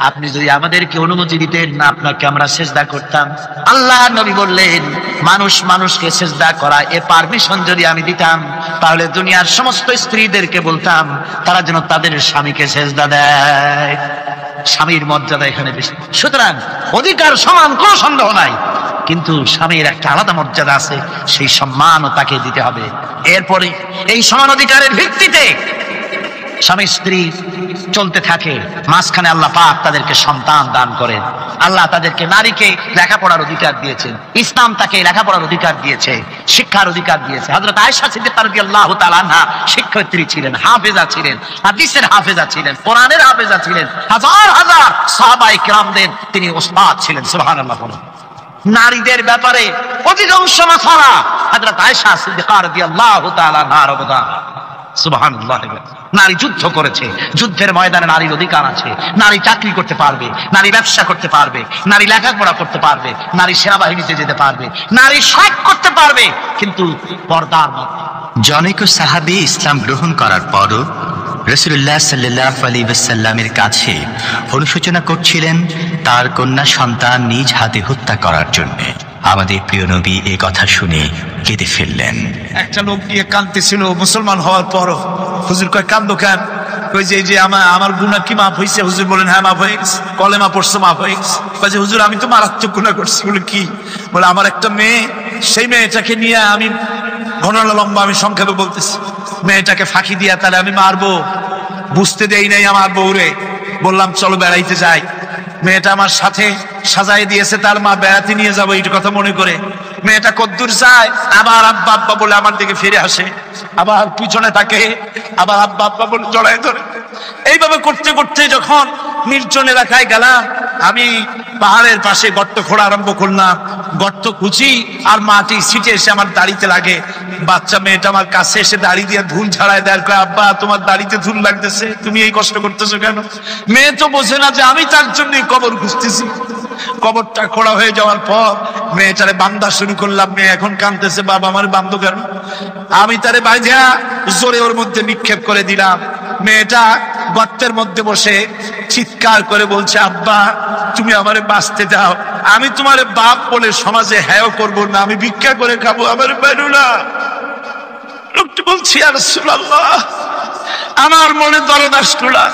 আপনি যদি আমাদেরকে অনুমতি দিতেন না আপনাকে আমরা সেজদা করতাম। আল্লাহ নবী বললেন, মানুষ মানুষকে সেজদা করা এ পারমিশন যদি আমি দিতাম তাহলে দুনিয়ার সমস্ত স্ত্রীদেরকে বলতাম তারা যেন তাদের স্বামীকে সেজদা দেয়। স্বামীর মর্যাদা এখানে বেশি। সুতরাং অধিকার সমান, কোনো সন্দেহ নাই, কিন্তু স্বামীর একটা আলাদা মর্যাদা আছে, সেই সম্মানও তাকে দিতে হবে। এরপরে এই সমান অধিকারের ভিত্তিতে স্বামী স্ত্রী চলতে থাকে, মাঝখানে আল্লাহ পাক তাদেরকে সন্তান দান করেন। আল্লাহ তাদেরকে, নারীকে লেখাপড়ার অধিকার দিয়েছেন, ইসলাম তাকে লেখাপড়ার অধিকার দিয়েছে, শিক্ষার অধিকার দিয়েছে। হযরত আয়েশা সিদ্দিকা রাদিয়াল্লাহু তাআলা আনহা শিক্ষয়িত্রী ছিলেন, হাফেজা ছিলেন, হাদিসের হাফেজা ছিলেন, কোরআনের হাফেজা ছিলেন, হাজার হাজার সাহাবায়ে কিরামদের তিনি ওস্তাদ ছিলেন। সুবহানাল্লাহ। নারীদের ব্যাপারে অধিকাংশ মাসালা হযরত আয়েশা সিদ্দিকা রাদিয়াল্লাহু তাআলা আনহার অবদান। সুবহানাল্লাহ। নারী যুদ্ধ করেছে, যুদ্ধের ময়দানে নারীর অধিকার আছে, নারী চাকরি করতে পারবে, নারী ব্যবসা করতে পারবে, নারী লেখাপড়া করতে পারবে, নারী সেনাবাহিনীতে যেতে পারবে, নারী সব করতে পারবে, কিন্তু পর্দার মধ্যে। জনৈক সাহাবী ইসলাম গ্রহণ করার পরও রাসূলুল্লাহ সাল্লাল্লাহু আলাইহি ওয়াসাল্লামের কাছে অনুশোচনা করছিলেন তার কন্যা সন্তান নিজ হাতে হত্যা করার জন্য। আমাদের প্রিয় নবী এই কথা শুনে কেঁদে ফেললেন। একটা লোক গিয়ে কাঁদতেছিল মুসলমান হওয়ার পরও। হুজুর কয়, কান্দো কেন? কই যে এই যে আমার গুনাহ কি মাফ হয়েছে? হুজুর বলেন হ্যাঁ মাফ হয়ে গেছে। কলেমা পড়ছে মাফ হয়ে গেছে। কই যে হুজুর আমি তো মারাত্মক গুনাহ করছি। বলে কি? বলে আমার একটা মেয়ে, সেই মেয়েটাকে নিয়ে আমি ঘটনা লম্বা, আমি সংক্ষেপে বলতেছি। মেয়েটাকে ফাঁকি দিয়া তাহলে আমি মারবো, বুঝতে দেই নাই আমার বউরে। বললাম চলো বেড়াইতে যাই। মেয়েটা আমার সাথে সাজাই দিয়েছে তার মা বেড়াতে নিয়ে যাবো এই কথা মনে করে। মেয়েটা কদ্দূর যায়, আবার আব্বা আব্বা বলে আমার দিকে ফিরে আসে, আবার পিছনে থাকে, আবার আব্বা আব্বা বলে জড়ায় ধরে। এইভাবে করতে করতে যখন নির্জন এলাকায় গেলাম, আমি পাহাড়ের পাশে গর্ত খোঁড়া আরম্ভ করলাম। গর্ত কুচি আর মাটি ছিটে এসে আমার দাড়িতে লাগে। বাচ্চা মেয়েটা আমার কাছে এসে দাড়ি দিয়ে ধুল ছাড়ায় দেয়, কয় আব্বা তোমার দাড়িতে ধুল লাগতেছে, তুমি এই কষ্ট করতেছো কেন? মেয়ে তো বোঝে না যে আমি তার জন্য কবর খুঁজতেছি। কবরটা খোঁড়া হয়ে যাওয়ার পর মেয়েটারে বান্ধা শুরু করলাম। মেয়ে এখন কাঁদতেছে, বাবা আমার বান্ধ কেন? আমি তারে বাইধা জোরে ওর মধ্যে নিক্ষেপ করে দিলাম। মেয়েটা গর্তের মধ্যে বসে চিৎকার করে বলছে, আব্বা তুমি আমারে বাঁচতে দাও, আমি তোমার বাপ বলে সমাজে হ্যাঁ করবো না, আমি ভিক্ষা করে খাবো, আমার বেরো না। লোকটি বলছি ইয়া রাসূলুল্লাহ, আমার মনে দরদ আসলো না।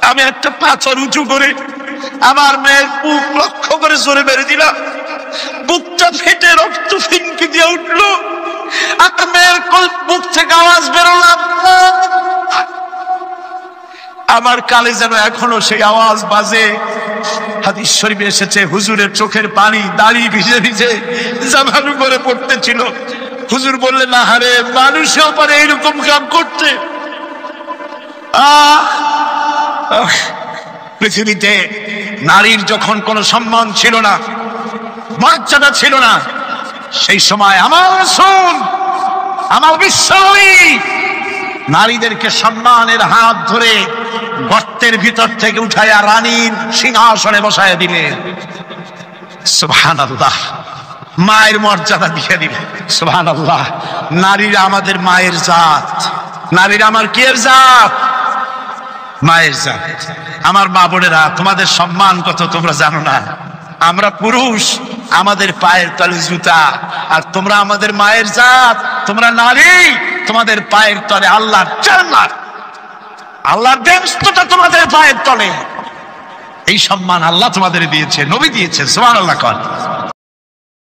আমি একটা পাথর উঁচু করে আমার মেয়ের বুক লক্ষ্য করে জোরে মেরে দিলাম। বুকটা ফেটে রক্ত ফিনকি দিয়ে উঠলো। আর মেয়ের বুক থেকে আওয়াজ বেরোলাম। আমার কালে যেন এখনো সেই আওয়াজ বাজে। হাদিস শরীফে এসেছে, হুজুরের চোখের পানি দাড়ি ভিজে ভিজে জামার উপরে পড়তেছিল। হুজুর বললেন, না হারে, মানুষেও পারে এইরকম কাম করতে। পৃথিবীতে নারীর যখন কোনো সম্মান ছিল না, মর্যাদা ছিল না, সেই সময় আমার রাসূল, আমার বিশ্বনবী নারীদেরকে সম্মানের হাত ধরে গর্তের ভিতর থেকে উঠাইয়া রানীর সিংহাসনে বসাইয়া দিলেন। সুবহানাল্লাহ, মায়ের মর্যাদা দিয়ে দিলেন। সুবহানাল্লাহ, নারীরা আমাদের মায়ের জাত। নারীরা আমার কিয়ের জাত? মায়ের জাত। আমার মা বোনেরা, তোমাদের সম্মান কত তোমরা জানো না। আমরা পুরুষ, আমাদের পায়ের তলে জুতা, আর তোমরা আমাদের মায়ের জাত। তোমরা নারী, তোমাদের পায়ের তলে আল্লাহর জান্নাত, আল্লাহর বেহেশতটা তোমাদের পায়ের তলে। এই সম্মান আল্লাহ তোমাদের দিয়েছে, নবী দিয়েছে। সুবহানাল্লাহ।